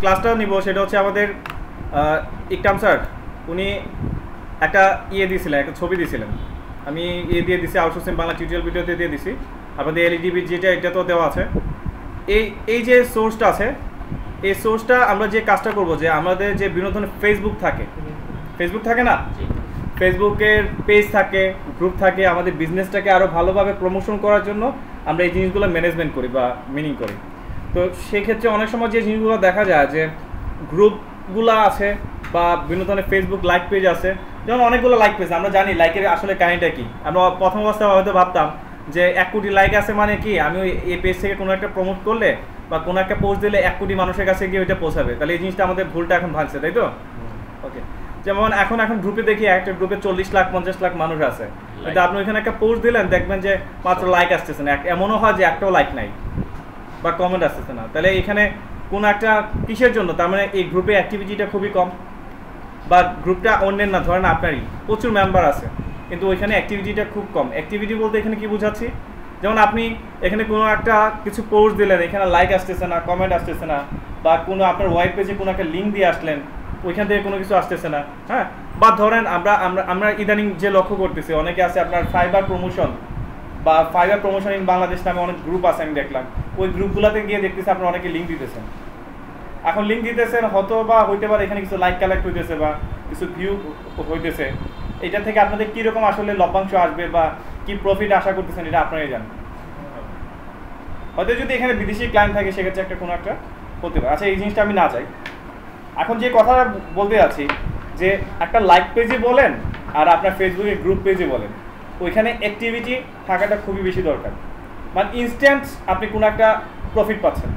ক্লাসটা নিব সেটা হচ্ছে আমাদের ইকরাম স্যার উনি একটা দিয়েছিলেন, একটা ছবি দিয়েছিলেন, আমি দিয়ে দিছি আউটসোর্সিং বাংলা টিউটোরিয়াল ভিডিওতে দিয়ে দিছি। আপনাদের এলইডিবি যেটা এটা তো দেওয়া আছে। এই যে সোর্সটা আছে, এই সোর্সটা আমরা যে কাজটা করব, যে আমাদের যে বিভিন্ন ধরনের ফেসবুক থাকে না, ফেসবুকের পেজ থাকে, গ্রুপ থাকে, আমাদের বিজনেসটাকে আরও ভালোভাবে প্রমোশন করার জন্য আমরা এই জিনিসগুলো ম্যানেজমেন্ট করি বা মিনিং করি। তো সেক্ষেত্রে অনেক সময় যে জিনিসগুলো দেখা যায় যে গ্রুপগুলো আছে বা বিভিন্ন ধরনের ফেসবুক লাইক পেজ আছে, যেমন অনেকগুলো লাইক পেজ, আমরা জানি লাইকের আসলে কাহিনীটা কি। আমরা প্রথম অবস্থায় হয়তো ভাবতাম যে 1 কোটি লাইক আছে মানে কি, আমি এই পেজ থেকে কোনো একটা প্রমোট করলে বা কোনো একটা পোস্ট দিলে 1 কোটি মানুষের কাছে গিয়ে ওইটা পৌঁছাবে। তাহলে এই জিনিসটা আমাদের ভুলটা এখন ভাঙছে, তাই তো? ওকে, যেমন এখন গ্রুপে দেখি একটা গ্রুপে 40 লাখ 50 লাখ মানুষ আছে, কিন্তু আপনি ওইখানে একটা পোস্ট দিলেন, দেখবেন যে মাত্র লাইক আসতেছে না, এমনও হয় যে একটাও লাইক নাই বা কমেন্ট আসতেছে না। তাহলে এখানে কোনো একটা কিসের জন্য, তার মানে এই গ্রুপে অ্যাক্টিভিটিটা খুবই কম, বা গ্রুপটা অন্যের না, ধরেন আপনারই প্রচুর মেম্বার আছে কিন্তু ওইখানে অ্যাক্টিভিটিটা খুব কম। অ্যাক্টিভিটি বলতে এখানে কি বোঝাচ্ছি, যেমন আপনি এখানে কোনো একটা কিছু পোস্ট দিলেন, এখানে লাইক আসতেছে না, কমেন্ট আসতেছে না, বা কোনো আপনার ওয়েব পেজে কোনো একটা লিঙ্ক দিয়ে আসলেন, ওইখান থেকে কোনো কিছু আসতেছে না। হ্যাঁ, বা ধরেন আমরা ইদানিং যে লক্ষ্য করতেছি, অনেকে আছে আপনার ফাইবার প্রমোশন বা ফাইবার প্রমোশন ইন বাংলাদেশ নামে অনেক গ্রুপ আছে, আমি দেখলাম ওই গ্রুপগুলোতে গিয়ে দেখতেছি আপনার অনেকে লিঙ্ক দিতেছেন। এখন লিঙ্ক দিতেছেন হয়তো বা হইতে পারে এখানে কিছু লাইক কালেক্ট হইতেছে বা কিছু ভিউ হইতেছে, এটা থেকে আপনাদের কীরকম আসলে লভ্যাংশ আসবে বা কি প্রফিট আশা করতেছেন এটা আপনারাই জানেন। হয়তো যদি এখানে বিদেশি ক্লায়েন্ট থাকে সেক্ষেত্রে একটা কোনো একটা হতে পারে। আচ্ছা, এই জিনিসটা আমি না যাই, এখন যে কথাটা বলতে যাচ্ছি যে একটা লাইক পেজে বলেন আর আপনার ফেসবুকে গ্রুপ পেজে বলেন, ওইখানে অ্যাক্টিভিটি থাকাটা খুবই বেশি দরকার। মানে ইনস্ট্যান্ট আপনি কোনো একটা প্রফিট পাচ্ছেন।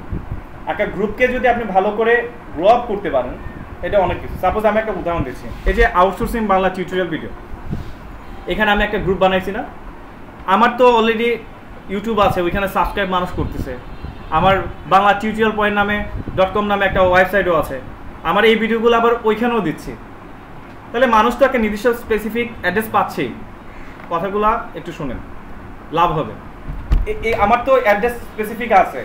একটা গ্রুপকে যদি আপনি ভালো করে গ্রো আপ করতে পারেন, এটা অনেক কিছু। সাপোজ আমি একটা উদাহরণ দিচ্ছি, এই যে আউটসোর্সিং বাংলা টিউটোরিয়াল ভিডিও, এখানে আমি একটা গ্রুপ বানাইছি না, আমার তো অলরেডি ইউটিউব আছে, ওইখানে সাবস্ক্রাইব মানুষ করতেছে, আমার বাংলা টিউটোরিয়াল পয়েন্ট নামে .com নামে একটা ওয়েবসাইটও আছে, আমার এই ভিডিওগুলো আবার ওইখানেও দিচ্ছি। তাহলে মানুষ তো একটা নির্দিষ্ট স্পেসিফিক অ্যাড্রেস পাচ্ছেই। কথাগুলো একটু শুনেন, লাভ হবে। আমার তো অ্যাড্রেস স্পেসিফিক আছে,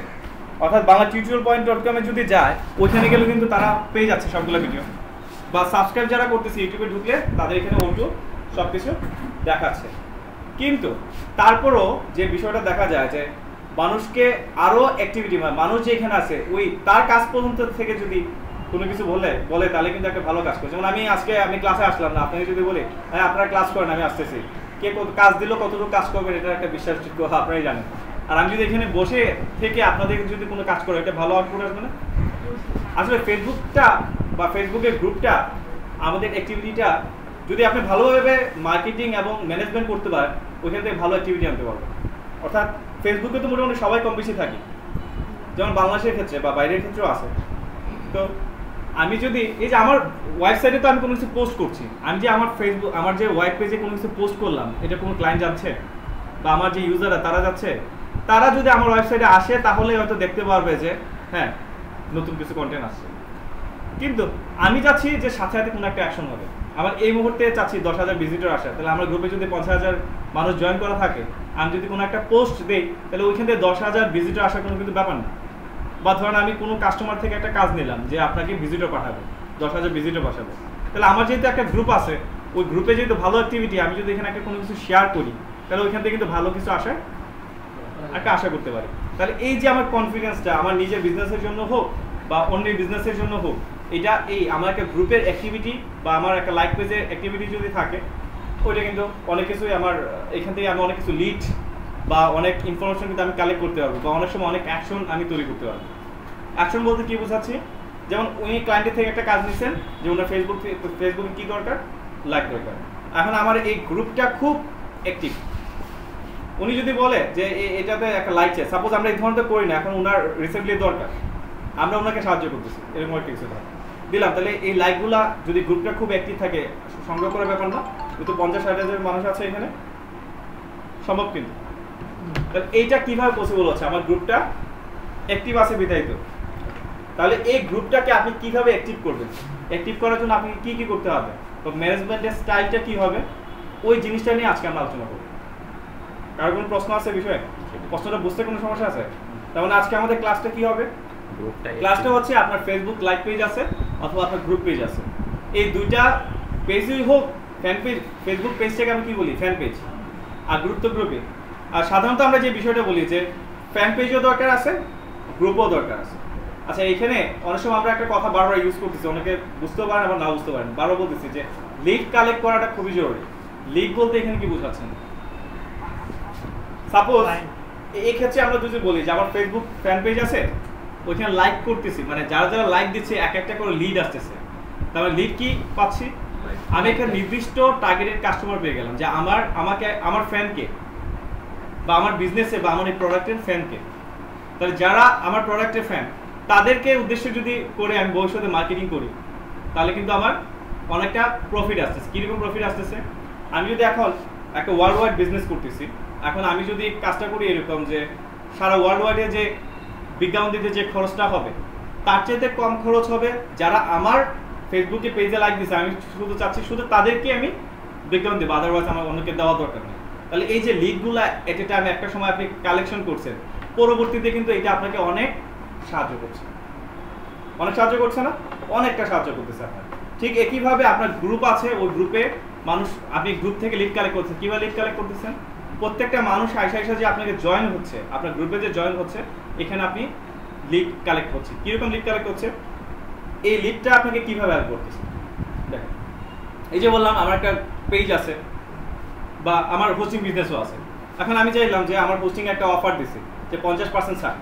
অর্থাৎ বাংলা টিউটোরিয়াল পয়েন্ট .com যদি যায়, ওইখানে গেলে কিন্তু তারা পেয়ে যাচ্ছে সবগুলো ভিডিও, বা সাবস্ক্রাইব যারা করতেছে ইউটিউবে ঢুকলে তাদের এখানে ওটু সব কিছু দেখাচ্ছে। কিন্তু তারপরও যে বিষয়টা দেখা যায় যে মানুষকে আরও অ্যাক্টিভিটি, মানুষ যে এখানে আছে ওই তার কাজ পর্যন্ত থেকে যদি কোনো কিছু বলে তাহলে কিন্তু একটা ভালো কাজ করে। যেমন আমি ক্লাসে আসলাম না, আপনাকে যদি বলি হ্যাঁ আপনারা ক্লাস করেন, আমি আসতেছি, কে কাজ দিল কতটুকু কাজ করবেন এটার একটা বিশ্বাসযোগ্য আপনারাই জানেন। আর আমি যদি এখানে বসে থেকে আপনাদের যদি কোনো কাজ করে, এটা ভালো আউটপুট আসবে না? আসলে ফেসবুকটা বা ফেসবুকের গ্রুপটা, আমাদের অ্যাক্টিভিটিটা যদি আপনি ভালোভাবে মার্কেটিং এবং ম্যানেজমেন্ট করতে পারেন, ওইখান থেকে ভালো অ্যাক্টিভিটি আনতে পারবেন। অর্থাৎ ফেসবুকে তো মোটামুটি সবাই কম বেশি থাকি, যেমন বাংলাদেশের ক্ষেত্রে বা বাইরের ক্ষেত্রেও আছে। তো আমি যদি এই যে আমার ওয়েবসাইটে তো আমি কোনো কিছু পোস্ট করছি, আমি যে আমার যে ওয়েব পেজে কোনো কিছু পোস্ট করলাম, এটা কোনো ক্লায়েন্ট যাচ্ছে বা আমার যে ইউজাররা তারা যাচ্ছে, তারা যদি আমার ওয়েবসাইটে আসে তাহলে হয়তো দেখতে পারবে যে হ্যাঁ নতুন কিছু কন্টেন্ট আসছে। কিন্তু আমি চাচ্ছি যে সাথে সাথে কোনো একটা অ্যাকশন হবে। আমার এই মুহূর্তে চাচ্ছি 10,000 ভিজিটর আসে, তাহলে আমার গ্রুপে যদি 50,000 মানুষ জয়েন করা থাকে, আমি যদি কোনো একটা পোস্ট দিই তাহলে ওইখান থেকে 10,000 ভিজিটর আসার কোনো কিন্তু ব্যাপার না। বা ধরেন আমি কোনো কাস্টমার থেকে একটা কাজ নিলাম যে আপনাকে ভিজিটর পাঠাবে, 10,000 ভিজিটর পাঠাবে, তাহলে আমার যেহেতু একটা গ্রুপ আছে, ওই গ্রুপে যেহেতু ভালো অ্যাক্টিভিটি, আমি যদি এখানে একটা কোনো কিছু শেয়ার করি তাহলে ওইখান থেকে কিন্তু ভালো কিছু আসার একটা আশা করতে পারি। তাহলে এই যে আমার কনফিডেন্সটা আমার নিজের বিজনেসের জন্য হোক বা অন্যের বিজনেসের জন্য হোক, এটা আমার একটা গ্রুপের অ্যাক্টিভিটি বা আমার একটা লাইক পেজের অ্যাক্টিভিটি যদি থাকে, ওইটা কিন্তু অনেক কিছুই আমার এখান থেকে আমি অনেক কিছু লিড বা অনেক ইনফরমেশন কিন্তু আমি কালেক্ট করতে পারবো, বা অনেক সময় অনেক অ্যাকশন আমি তৈরি করতে পারবো। অ্যাকশন বলতে কি বোঝাচ্ছি, যেমন উনি ক্লায়েন্টের থেকে একটা কাজ নিচ্ছেন যে ওনার ফেসবুকে কী দরকার, লাইক দরকার। এখন আমার এই গ্রুপটা খুব অ্যাক্টিভ, উনি যদি বলে যে এটাতে একটা লাইক চাই, সাপোজ আমরা এই ধরনের করি না, এখন ওনার রিসেন্টলি দরকার, আমরা ওনাকে সাহায্য করতেছি, এরকম একটা কিছু দিলাম, তাহলে এই লাইকগুলা যদি গ্রুপটা খুব অ্যাক্টিভ থাকে, সংগ্রহ করার ব্যাপার না, কিন্তু 50-60,000 মানুষ আছে এখানে, সম্ভব। কিন্তু তাহলে এইটা কীভাবে পসিবল হচ্ছে, আমার গ্রুপটা অ্যাক্টিভ আছে বিধায়িত। তাহলে এই গ্রুপটাকে আপনি কীভাবে অ্যাক্টিভ করবেন, অ্যাক্টিভ করার জন্য আপনি কী কী করতে হবে, তো ম্যানেজমেন্টের স্টাইলটা কী হবে, ওই জিনিসটা নিয়ে আজকে আমরা আলোচনা করব। কারো কোনো প্রশ্ন আছে বিষয়ে? প্রশ্নটা বুঝতে কোনো সমস্যা আছে? তার মানে আজকে আমাদের ক্লাসটা কী হবে, ক্লাসটা হচ্ছে আপনার ফেসবুক লাইভ পেজ আছে অথবা আপনার গ্রুপ পেজ আছে, এই দুইটা পেজই হোক, ফ্যান পেজ, ফেসবুক পেজটাকে আমি কি বলি ফ্যান পেজ, আর গ্রুপ তো গ্রুপে। আর সাধারণত আমরা যে বিষয়টা বলি যে ফ্যান পেজও দরকার আছে, গ্রুপও দরকার আছে। আচ্ছা, এখানে অনেক সময় আমরা একটা কথা বারবার ইউজ করতেছি, অনেকে বুঝতেও পারেন আবার না বুঝতে পারেন, বারবার বলতেছি যে লিড কালেক্ট করাটা খুবই জরুরি। লিড বলতে এখানে কি বোঝাচ্ছেন? সাপোজ এই ক্ষেত্রে আমরা যদি বলি যে আমার ফেসবুক ফ্যান পেজ আছে, ওইখানে লাইক করতেছি, মানে যারা যারা লাইক দিচ্ছে এক একটা করে লিড আসতেছে, তাহলে লিড কি পাচ্ছি? আমি একটা নির্দিষ্ট টার্গেটেড কাস্টমার পেয়ে গেলাম, যে আমার ফ্যানকে বা আমার বিজনেসে বা আমার এই প্রোডাক্টের ফ্যানকে। তাহলে যারা আমার প্রোডাক্টের ফ্যান তাদেরকে উদ্দেশ্য যদি করে আমি ভবিষ্যতে মার্কেটিং করি, তাহলে কিন্তু আমার অনেকটা প্রফিট আসতেছে। কীরকম প্রফিট আসতেছে? আমি যদি এখন একটা ওয়ার্ল্ড ওয়াইড বিজনেস করতেছি, এখন আমি যদি কাজটা করি এরকম যে সারা ওয়ার্ল্ড ওয়াইডে যে বিজ্ঞাপন দিতে যে খরচটা হবে তার চাইতে কম খরচ হবে যারা আমার ফেসবুকে পেজে লাইক দিচ্ছে, আমি শুধু চাচ্ছি শুধু তাদেরকে আমি বিজ্ঞাপন দেবো, আদারওয়াইজ আমার অন্যকে দেওয়া দরকার নেই। তাহলে এই যে লিডগুলো এটা আমি একটা সময় আপনি কালেকশন করছেন, পরবর্তীতে কিন্তু এটা আপনাকে অনেক সাহায্য করছে, অনেক সাহায্য করছে না? অনেকটা সাহায্য করতেছে আপনার। ঠিক একইভাবে আপনার গ্রুপ আছে, ওই গ্রুপে মানুষ, আপনি গ্রুপ থেকে লিড কালেক্ট করছেন। কীভাবে লিড কালেক্ট করতেছেন? প্রত্যেকটা মানুষ আইসা যে আপনাকে জয়েন হচ্ছে, আপনার গ্রুপে যে জয়েন হচ্ছে, এখানে আপনি লিড কালেক্ট হচ্ছে। কীরকম লিড কালেক্ট হচ্ছে? এই লিডটা আপনাকে কীভাবে হেল্প করতেছে দেখেন। এই যে বললাম আমার একটা পেজ আছে বা আমার হোস্টিং বিজনেসও আছে, এখন আমি চাইলাম যে আমার হোস্টিং একটা অফার দিছি যে 50% ছাড়।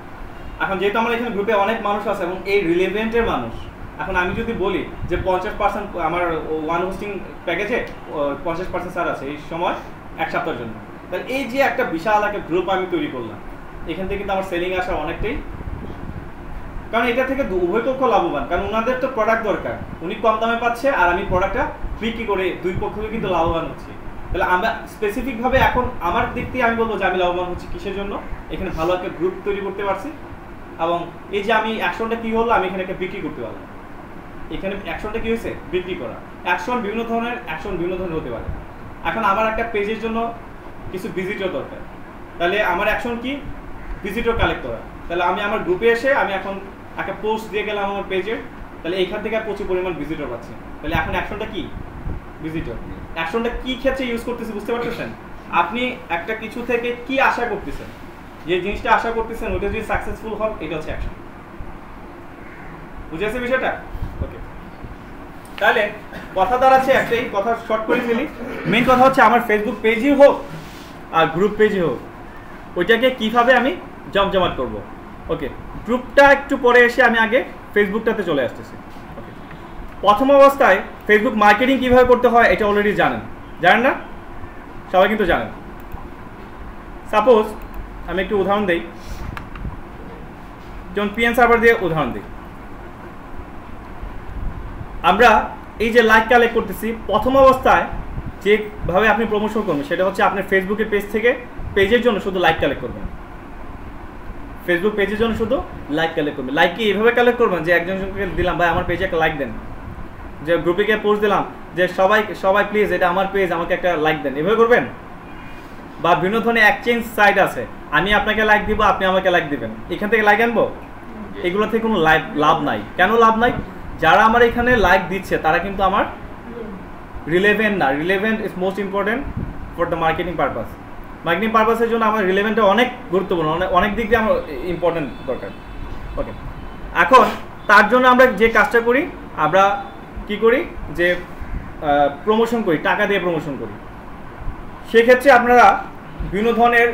এখন যেহেতু আমার এখানে গ্রুপে অনেক মানুষ আছে এবং এই রিলেভেন্টের মানুষ, এখন আমি যদি বলি যে 50% আমার ওয়ান হোস্টিং প্যাকেজে 50% ছাড় আছে এই সময় 1 সপ্তাহের জন্য, তাহলে এই যে একটা বিশাল একটা গ্রুপ আমি তৈরি করলাম, এখান থেকে কিন্তু আমার সেলিং আসা অনেকটাই, কারণ এটা থেকে উভয় পক্ষ লাভবান, কারণ ওনাদের তো প্রোডাক্ট দরকার, উনি কম দামে পাচ্ছে আর আমি প্রোডাক্টটা বিক্রি করে দুই পক্ষকে কিন্তু লাভবান হচ্ছে। তাহলে আমরা স্পেসিফিকভাবে এখন আমার দিক থেকে আমি বলবো যে আমি লাভবান হচ্ছি কিসের জন্য? এখানে ভালো একটা গ্রুপ তৈরি করতে পারছি, এবং এই যে আমি অ্যাকশনটা কী হলো, আমি এখানে একটা বিক্রি করতে পারলাম। এখানে অ্যাকশনটা কী হয়েছে? বিক্রি করা। অ্যাকশন বিভিন্ন ধরনের হতে পারে। এখন আমার একটা পেজের জন্য কিছু ভিজিটর দরকার, তাহলে আমার অ্যাকশন কি? ভিজিটর কালেক্ট করা। তাহলে আমি আমার গ্রুপে এসে আমি এখন একটা পোস্ট দিয়ে গেলাম আমার পেজে, তাহলে এইখান থেকে প্রচুর পরিমাণ ভিজিটর পাচ্ছি। তাহলে এখন অ্যাকশনটা কি? ভিজিটর। অ্যাকশনটা কি ক্ষেত্রে ইউজ করতেছি বুঝতে পারতেছেন? আপনি একটা কিছু থেকে কি আশা করতেছেন, যে জিনিসটা আশা করতেছেন ওটা যদি সাকসেসফুল হয়, এটা হচ্ছে অ্যাকশন। বুঝে আছে বিষয়টা? ওকে, তাহলে কথা দাঁড়াচ্ছে একটাই, কথা শর্ট করে ফেলি। মেইন কথা হচ্ছে আমার ফেসবুক পেজই হোক আর গ্রুপ পেজই হোক, ওইটাকে কীভাবে আমি জমজমাট করব। ওকে, গ্রুপটা একটু পরে এসে আমি আগে ফেসবুকটাতে চলে আসতেছি। ওকে, প্রথম অবস্থায় ফেসবুক মার্কেটিং কীভাবে করতে হয় এটা অলরেডি জানেন না? সবাই কিন্তু জানেন। সাপোজ আমি একটু উদাহরণ দিই, যেমন পিএন সার্ভার দিয়ে উদাহরণ দিই। আমরা এই যে লাইক কালেক্ট করতেছি, প্রথম অবস্থায় যেভাবে আপনি প্রমোশন করবেন সেটা হচ্ছে আপনার ফেসবুকের পেজ থেকে পেজের জন্য শুধু লাইক কালেক্ট করবেন, ফেসবুক পেজের জন্য শুধু লাইক কালেক্ট করবেন। লাইক কি এইভাবে কালেক্ট করবেন যে একজনকে দিলাম ভাই আমার পেজে একটা লাইক দেন, যে গ্রুপে গিয়ে পোস্ট দিলাম যে সবাই প্লিজ এটা আমার পেজ, আমাকে একটা লাইক দেন, এভাবে করবেন? বা বিভিন্ন ধরনের এক্সচেঞ্জ সাইট আছে, আমি আপনাকে লাইক দিব, আপনি আমাকে লাইক দিবেন, এখান থেকে লাইক আনবো? এগুলো থেকে কোনো লাভ নাই। কেন লাভ নাই? যারা আমার এখানে লাইক দিচ্ছে তারা কিন্তু আমার রিলেভেন্ট না। Relevant is most important for the marketing purpose. Marketing পারপাসের জন্য আমার রিলেভেন্টটা অনেক গুরুত্বপূর্ণ, অনেক দিক দিয়ে আমার ইম্পর্টেন্ট দরকার। ওকে, এখন তার জন্য আমরা যে কাজটা করি, আমরা কি করি যে প্রমোশন করি, টাকা দিয়ে প্রমোশন করি। সেক্ষেত্রে আপনারা বিভিন্ন ধরনের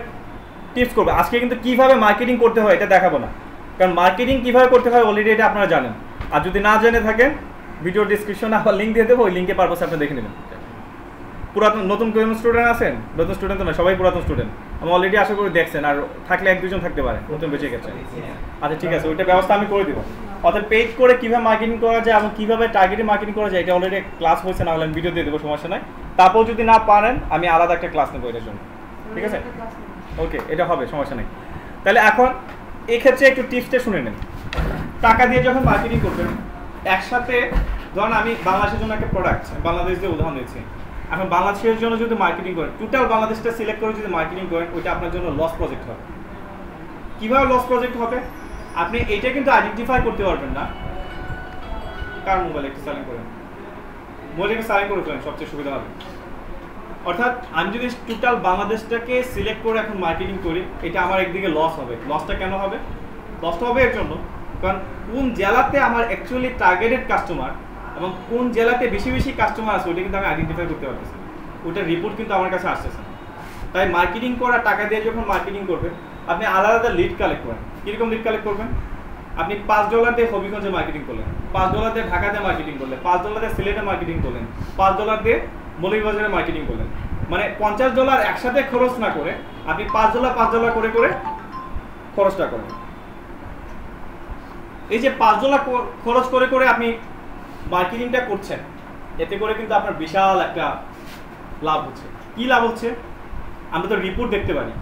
টিপস করবে। আজকে কিন্তু কীভাবে মার্কেটিং করতে হয় এটা দেখাবো না, কারণ মার্কেটিং কীভাবে করতে হয় অলরেডি এটা আপনারা জানেন। আর যদি না জেনে থাকেন ভিডিও ডিসক্রিপশনে আবার লিঙ্ক দিয়ে দেবো, ওই লিঙ্কে পারপাসে আপনি দেখে নেবেন। নতুন কোনো স্টুডেন্ট আছেন? নতুন স্টুডেন্ট তো না, সবাই পুরাতন স্টুডেন্ট। আমি অলরেডি আশা করি দেখছেন, আর থাকলে 1-2 জন থাকতে পারে নতুন বেঁচে গেছে। আচ্ছা ঠিক আছে, ওইটা ব্যবস্থা আমি করে দেবো। অর্থাৎ পেইড করে কীভাবে মার্কেটিং করা যায় এবং কীভাবে টার্গেটে মার্কেটিং করা যায় এটা অলরেডি ক্লাস হয়েছে, না হলে আমি ভিডিও দিয়ে দেবো, সমস্যা নাই। তারপর যদি না পারেন আমি আলাদা একটা ক্লাস নেবো এটার জন্য, ঠিক আছে? ওকে, এটা হবে, সমস্যা নেই। তাহলে এখন এক্ষেত্রে একটু টিপসটা শুনে নেন। টাকা দিয়ে যখন মার্কেটিং করবেন, একসাথে ধরুন আমি বাংলাদেশের জন্য একটা প্রোডাক্ট, বাংলাদেশ দিয়ে উদাহরণ দিচ্ছি। এখন বাংলাদেশের জন্য যদি মার্কেটিং করেন, টোটাল বাংলাদেশটা সিলেক্ট করে যদি মার্কেটিং করেন, ওইটা আপনার জন্য লস প্রজেক্ট হবে। কীভাবে লস প্রজেক্ট হবে? আপনি এইটা কিন্তু আইডেন্টিফাই করতে পারবেন না। কার মোবাইল একটু সাইলেন্ট করেন, মোবাইলটাকে সাইলেন্ট করে ফেলেন, সবচেয়ে সুবিধা হবে। অর্থাৎ আমি যদি টোটাল বাংলাদেশটাকে সিলেক্ট করে এখন মার্কেটিং করি, এটা আমার একদিকে লস হবে। লসটা কেন হবে? লসটা হবে এর জন্য কারণ কোন জেলাতে আমার অ্যাকচুয়ালি টার্গেটেড কাস্টমার এবং কোন জেলাতে বেশি বেশি কাস্টমার আছে ওইটা কিন্তু আমি আইডেন্টিফাই করতে পারতেছি, ওইটার রিপোর্ট কিন্তু আমার কাছে আসতেছে না। তাই মার্কেটিং করা, টাকা দিয়ে যখন মার্কেটিং করবেন, আপনি আলাদা আলাদা লিড কালেক্ট করেন। কীরকম লিড কালেক্ট করবেন? আপনি $5 দিয়ে হবিগঞ্জে মার্কেটিং করলেন, $5 দিয়ে ঢাকাতে মার্কেটিং করলেন, $5 দিয়ে সিলেটে মার্কেটিং করলেন, $5 দিয়ে মৌলভীবাজারে মার্কেটিং করলেন। মানে $50 একসাথে খরচ না করে আপনি $5 করে করে খরচটা করেন। এই যে $5 খরচ করে করে আপনি মার্কেটিংটা করছেন, এতে করে কিন্তু আপনার বিশাল একটা লাভ হচ্ছে। কি লাভ হচ্ছে? আমরা তো রিপোর্ট দেখতে পারি।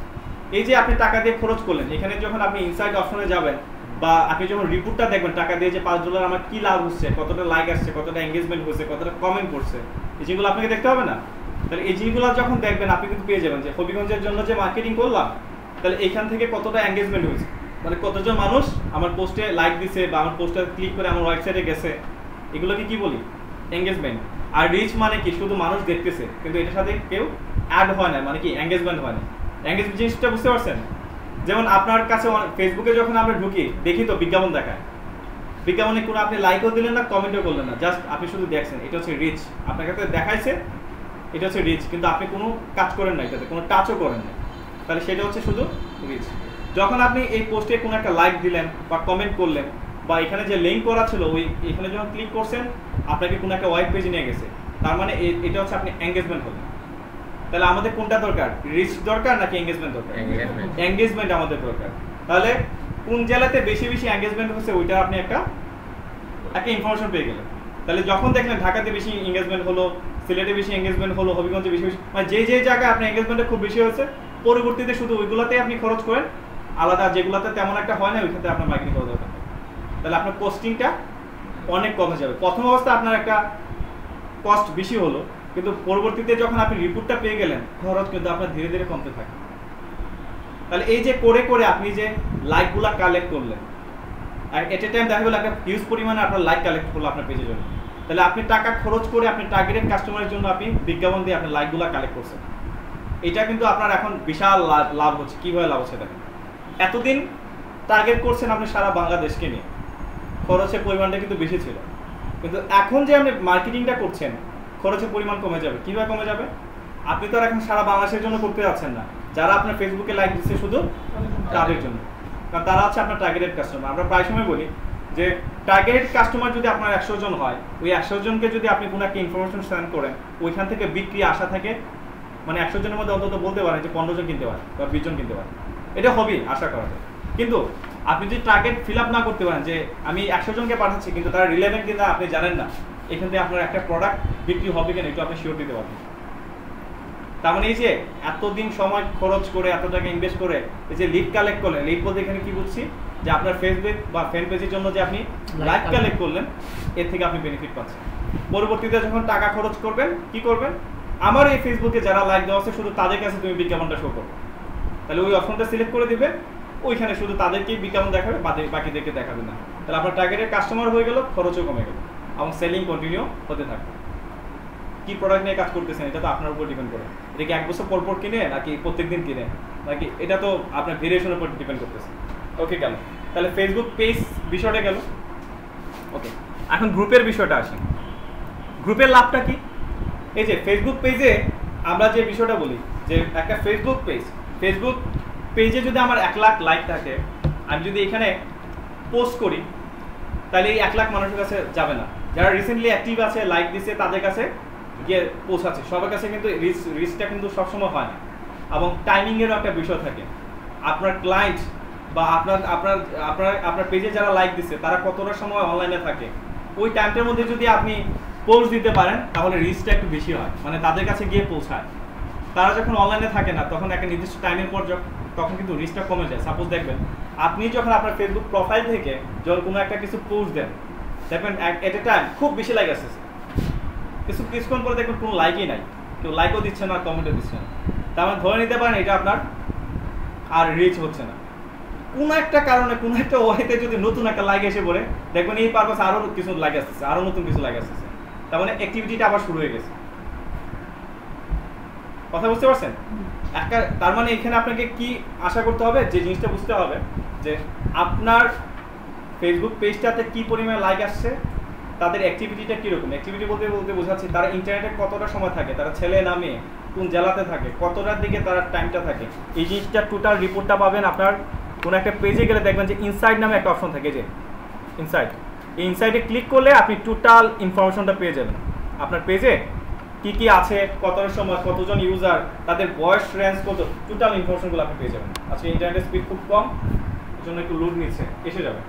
এই যে আপনি টাকা দিয়ে খরচ করলেন, এখানে যখন আপনি ইনসাইট অপশনে যাবেন বা আপনি যখন রিপোর্টটা দেখবেন টাকা দিয়ে যে $5 আমার কি লাভ হচ্ছে, কতটা লাইক আসছে, কতটা এঙ্গেজমেন্ট হচ্ছে, কতটা কমেন্ট করছে, এই জিনিসগুলো আপনাকে দেখতে হবে না? তাহলে এই জিনিসগুলো যখন দেখবেন আপনি কিন্তু পেয়ে যাবেন যে হবিগঞ্জের জন্য যে মার্কেটিং করলাম, তাহলে এইখান থেকে কতটা এঙ্গেজমেন্ট হয়েছে, মানে কতজন মানুষ আমার পোস্টে লাইক দিছে বা আমার পোস্টে ক্লিক করে আমার ওয়েবসাইটে গেছে, এগুলোকে কি বলি? এঙ্গেজমেন্ট। আর রিচ মানে কি? শুধু মানুষ দেখতেছে কিন্তু এটার সাথে কেউ অ্যাড হয় না, মানে কি এঙ্গেজমেন্ট হয় না। এঙ্গেজমেন্ট জিনিসটা বুঝতে পারছেন? যেমন আপনার কাছে ফেসবুকে যখন আমরা ঢুকি দেখি তো বিজ্ঞাপন দেখায়, বিজ্ঞাপনে কোনো আপনি লাইকও দিলেন না, কমেন্টও করলেন না, জাস্ট আপনি শুধু দেখছেন, এটা হচ্ছে রিচ। আপনার কাছে দেখাইছে, এটা হচ্ছে রিচ, কিন্তু আপনি কোনো কাজ করেন না, এটাতে কোনো টাচও করেন না, তাহলে সেটা হচ্ছে শুধু রিচ। যখন আপনি এই পোস্টে কোনো একটা লাইক দিলেন বা কমেন্ট করলেন বা এখানে যে লিঙ্ক করা ছিল ওই এখানে যখন ক্লিক করছেন আপনাকে কোনো একটা ওয়েব পেজে নিয়ে গেছে, তার মানে এটা হচ্ছে আপনি এঙ্গেজমেন্ট হলেন। তাহলে আমাদের কোনটা দরকার? রিচ দরকার নাকি এঙ্গেজমেন্ট দরকার? এঙ্গেজমেন্ট আমাদের দরকার। তাহলে কোন জেলাতে বেশি বেশি এঙ্গেজমেন্ট হচ্ছে ওইটা আপনি একটা ইনফরমেশন পেয়ে গেলেন। তাহলে যখন দেখলেন ঢাকাতে বেশি এঙ্গেজমেন্ট হলো, সিলেটে বেশি এঙ্গেজমেন্ট হলো, হবিগঞ্জে বেশি বেশি, মানে যে যে জায়গায় আপনার এঙ্গেজমেন্টটা খুব বেশি হয়েছে, পরবর্তীতে শুধু ওইগুলোতেই আপনি খরচ করেন, আলাদা যেগুলোতে তেমন একটা হয় না ওইখানে আপনার মার্কেটিং করা দরকার। তাহলে আপনার কস্টিংটা অনেক কমে যাবে। প্রথম অবস্থায় আপনার একটা কস্ট বেশি হলো, কিন্তু পরবর্তীতে যখন আপনি রিপোর্টটা পেয়ে গেলেন খরচ কিন্তু আপনার ধীরে ধীরে কমতে থাকে। তাহলে এই যে করে করে আপনি যে লাইকগুলা কালেক্ট করলেন, আর এট এ টাইম দেখা গেলো একটা হিউজ পরিমাণে আপনার লাইক কালেক্ট করলো আপনার পেজের জন্য, তাহলে আপনি টাকা খরচ করে আপনি টার্গেটেড কাস্টমারের জন্য আপনি বিজ্ঞাপন দিয়ে আপনার লাইকগুলা কালেক্ট করছেন। এটা কিন্তু আপনার এখন বিশাল লাভ হচ্ছে। কীভাবে লাভ হচ্ছে দেখেন, এতদিন টার্গেট করছেন আপনি সারা বাংলাদেশকে নিয়ে, খরচের পরিমাণটা কিন্তু বেশি ছিল, কিন্তু এখন যে আপনি মার্কেটিংটা করছেন খরচের পরিমাণ কমে যাবে। কীভাবে কমে যাবে? আপনি তো আর এখন সারা বাংলাদেশের জন্য করতে যাচ্ছেন না, যারা আপনার ফেসবুকে লাইক দিচ্ছে শুধু তাদের জন্য, কারণ তারা হচ্ছে আপনার টার্গেটেড কাস্টমার। আমরা প্রায় সময় বলি যে টার্গেটেড কাস্টমার যদি আপনার 100 জন হয়, ওই 100 জনকে যদি আপনি কোনো একটা ইনফরমেশন সেন্ড করেন, ওইখান থেকে বিক্রি আশা থাকে, মানে 100 জনের মধ্যে অন্তত বলতে পারেন যে 15 জন কিনতে পারে বা 20 জন কিনতে পারে, এটা হবেই আশা করা যায়। কিন্তু আপনি যদি টার্গেট ফিল আপ না করতে পারেন যে আমি 100 জনকে পাঠাচ্ছি কিন্তু তারা রিলেভেন্ট কিনা আপনি জানেন না, এখান থেকে আপনার একটা প্রোডাক্ট বিক্রি হবে কিনা একটু আপনি শিওর দিতে পারবেন। তার মানে এই যে এতদিন সময় খরচ করে এত টাকা ইনভেস্ট করে এই যে লিড কালেক্ট করলেন, লিড বলতে এখানে কি বুঝছি যে আপনার ফেসবুক বা ফ্যান পেজের জন্য যে আপনি লাইক কালেক্ট করলেন, এর থেকে আপনি বেনিফিট পাচ্ছেন। পরবর্তীতে যখন টাকা খরচ করবেন কি করবেন? আমার এই ফেসবুকে যারা লাইক দেওয়া আছে শুধু তাদের কাছে তুমি বিজ্ঞাপনটা শো করবে, তাহলে ওই অপশনটা সিলেক্ট করে দিবে, ওইখানে শুধু তাদেরকেই বিজ্ঞাপন দেখাবে, বাকিদেরকে দেখাবে না। তাহলে আপনার টার্গেটের কাস্টমার হয়ে গেল, খরচও কমে গেল এবং সেলিং কন্টিনিউ হতে থাকবে। কি প্রোডাক্ট নিয়ে কাজ করতেছেন এটা তো আপনার উপর ডিপেন্ড করে, এটা কি 1 বছর পর পর কিনে নাকি প্রত্যেকদিন কিনে, নাকি এটা তো আপনার ভেরিয়েশনের উপর ডিপেন্ড করতেছে। ওকে, গেল। তাহলে ফেসবুক পেজ বিষয়টা গেল। ওকে, এখন গ্রুপের বিষয়টা আসি। গ্রুপের লাভটা কি? এই যে ফেসবুক পেজে আমরা যে বিষয়টা বলি যে একটা ফেসবুক পেজে যদি আমার 1 লাখ লাইক থাকে, আমি যদি এখানে পোস্ট করি তাহলে এই 1 লাখ মানুষের কাছে যাবে না। যারা রিসেন্টলি অ্যাক্টিভ আছে, লাইক দিচ্ছে, তাদের কাছে গিয়ে পৌঁছাচ্ছে। সবার কাছে কিন্তু রিচটা কিন্তু সবসময় হয় না, এবং টাইমিংয়েরও একটা বিষয় থাকে। আপনার ক্লায়েন্ট বা আপনার পেজে যারা লাইক দিচ্ছে তারা কতটা সময় অনলাইনে থাকে, ওই টাইমটার মধ্যে যদি আপনি পোস্ট দিতে পারেন তাহলে রিচটা একটু বেশি হয়, মানে তাদের কাছে গিয়ে পৌঁছায়। তারা যখন অনলাইনে থাকে না তখন একটা নির্দিষ্ট টাইমের পর তখন কিন্তু রিচটা কমে যায়। সাপোজ দেখবেন আপনি যখন আপনার ফেসবুক প্রোফাইল থেকে যখন কোনো একটা কিছু পোস্ট দেন, দেখবেন এট এ টাইম খুব বেশি লাইক আসছে, কিছুক্ষণ পরে দেখবেন কোনো লাইকই নাই, কেউ লাইকও দিচ্ছে না, কমেন্টও দিচ্ছে না। তার মানে ধরে নিতে পারেন এটা আপনার আর রিচ হচ্ছে না। কোনো একটা কারণে কোনো একটা ওয়েতে যদি নতুন একটা লাইক এসে পড়ে, দেখবেন এই পারপাসে আরও কিছু লাইক আসতেছে, আরও নতুন কিছু লাইক আসতেছে, তার মানে অ্যাক্টিভিটিটা আবার শুরু হয়ে গেছে। কথা বুঝতে পারছেন? একটা তার মানে এখানে আপনাকে কি আশা করতে হবে, যে জিনিসটা বুঝতে হবে যে আপনার ফেসবুক পেজটাতে কি পরিমাণে লাইক আসছে, তাদের অ্যাক্টিভিটিটা কীরকম। অ্যাক্টিভিটি বলতে বলতে বোঝাচ্ছি তারা ইন্টারনেটে কতটা সময় থাকে, তারা ছেলে না মেয়ে, কোন জেলাতে থাকে, কতটার দিকে তারা টাইমটা থাকে, এই জিনিসটা টোটাল রিপোর্টটা পাবেন আপনার কোনো একটা পেজে গেলে। দেখবেন যে ইনসাইড নামে একটা অপশন থাকে, যে ইনসাইড, এই ইনসাইডে ক্লিক করলে আপনি টোটাল ইনফরমেশনটা পেয়ে যাবেন। আপনার পেজে কি কি আছে, কতটার সময়, কতজন ইউজার, তাদের বয়স রেঞ্জ কত, টোটাল ইনফরমেশনগুলো আপনি পেয়ে যাবেন। আজকে ইন্টারনেটের স্পিড খুব কম, এই জন্য একটু লোড নিচ্ছে, এসে যাবে।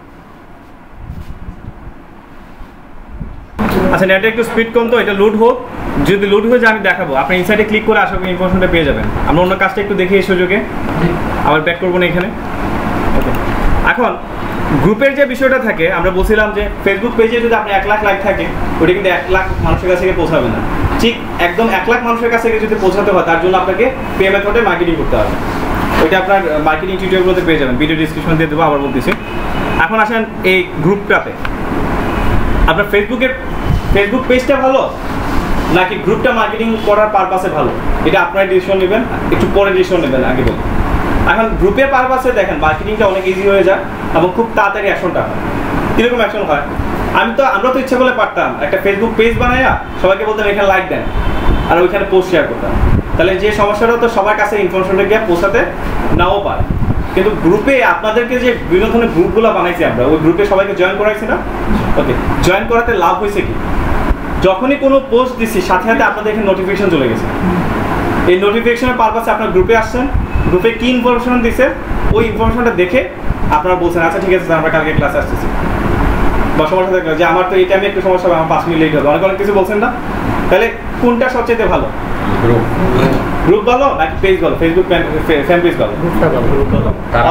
আচ্ছা, নেটে একটু স্পিড কম, তো এটা লোড হোক, যদি লোড হয়ে যায় আমি দেখাবো। আপনি ইনসাইডে ক্লিক করে আশা করি ইনফরমেশনটা পেয়ে যাবেন। আমরা অন্য কাজটা একটু দেখি এই সুযোগে, আবার ব্যাক করবো না এখানে। ওকে, এখন গ্রুপের যে বিষয়টা থাকে, আমরা বলছিলাম যে ফেসবুক পেজে যদি আপনি 1 লাখ লাইক থাকে, ওটা কিন্তু 1 লাখ মানুষের কাছে পৌঁছাবে না। ঠিক একদম 1 লাখ মানুষের কাছে যদি পৌঁছাতে হয়, তার জন্য আপনাকে পে মেথডে মার্কেটিং করতে হবে। ওইটা আপনার মার্কেটিং টিউটোরিয়ালগুলোতে পেয়ে যাবেন, ভিডিও ডিসক্রিপশন দিয়ে দেবো, আবার বলতেছি। এখন আসেন এই গ্রুপটাতে, আপনার ফেসবুক পেজটা ভালো নাকি গ্রুপটা মার্কেটিং করার পারপাসে ভালো, এটা আপনার ডিসিশন নেবেন, একটু পরে ডিসিশন নেবেন, আগে বলুন। এখন গ্রুপের পারপাসে দেখেন মার্কেটিংটা অনেক ইজি হয়ে যায় এবং খুব তাড়াতাড়ি অ্যাকশনটা হয়। কীরকম অ্যাকশন হয়, আমরা তো ইচ্ছা করলে পারতাম একটা ফেসবুক পেজ বানাইয়া সবাইকে বলতাম এখানে লাইক দেন, আর ওইখানে পোস্ট শেয়ার করতাম। তাহলে যে সমস্যাটা তো সবার কাছে ইনফরমেশনটা গিয়ে পৌঁছাতে নাও পারে। কিন্তু গ্রুপে আপনাদেরকে যে বিভিন্ন ধরনের গ্রুপগুলো বানাইছি আমরা, ওই গ্রুপে সবাইকে জয়েন করাইছি না? ওকে, জয়েন করাতে লাভ হয়েছে কি, যখনই কোনো পোস্ট দিচ্ছি সাথে সাথে আপনাদের এখানে নোটিফিকেশন চলে গেছে। এই নোটিফিকেশনের পারপাসে আপনার গ্রুপে আসছেন, গ্রুপে কি ইনফরমেশন দিচ্ছে ওই ইনফরমেশনটা দেখে আপনারা বলছেন আচ্ছা ঠিক আছে আমরা কালকে ক্লাসে আসতেছি, বা সমস্যা থাকলে যে আমার তো এই টাইমে একটু সমস্যা হবে, আমার 5 মিনিট লেট হবে, অনেক কিছু বলছেন না। তাহলে কোনটা সবচেয়ে ভালো, গ্রুপ ভালো নাকি পেজ ভালো, ফেসবুক ফ্যান পেজ ভালো?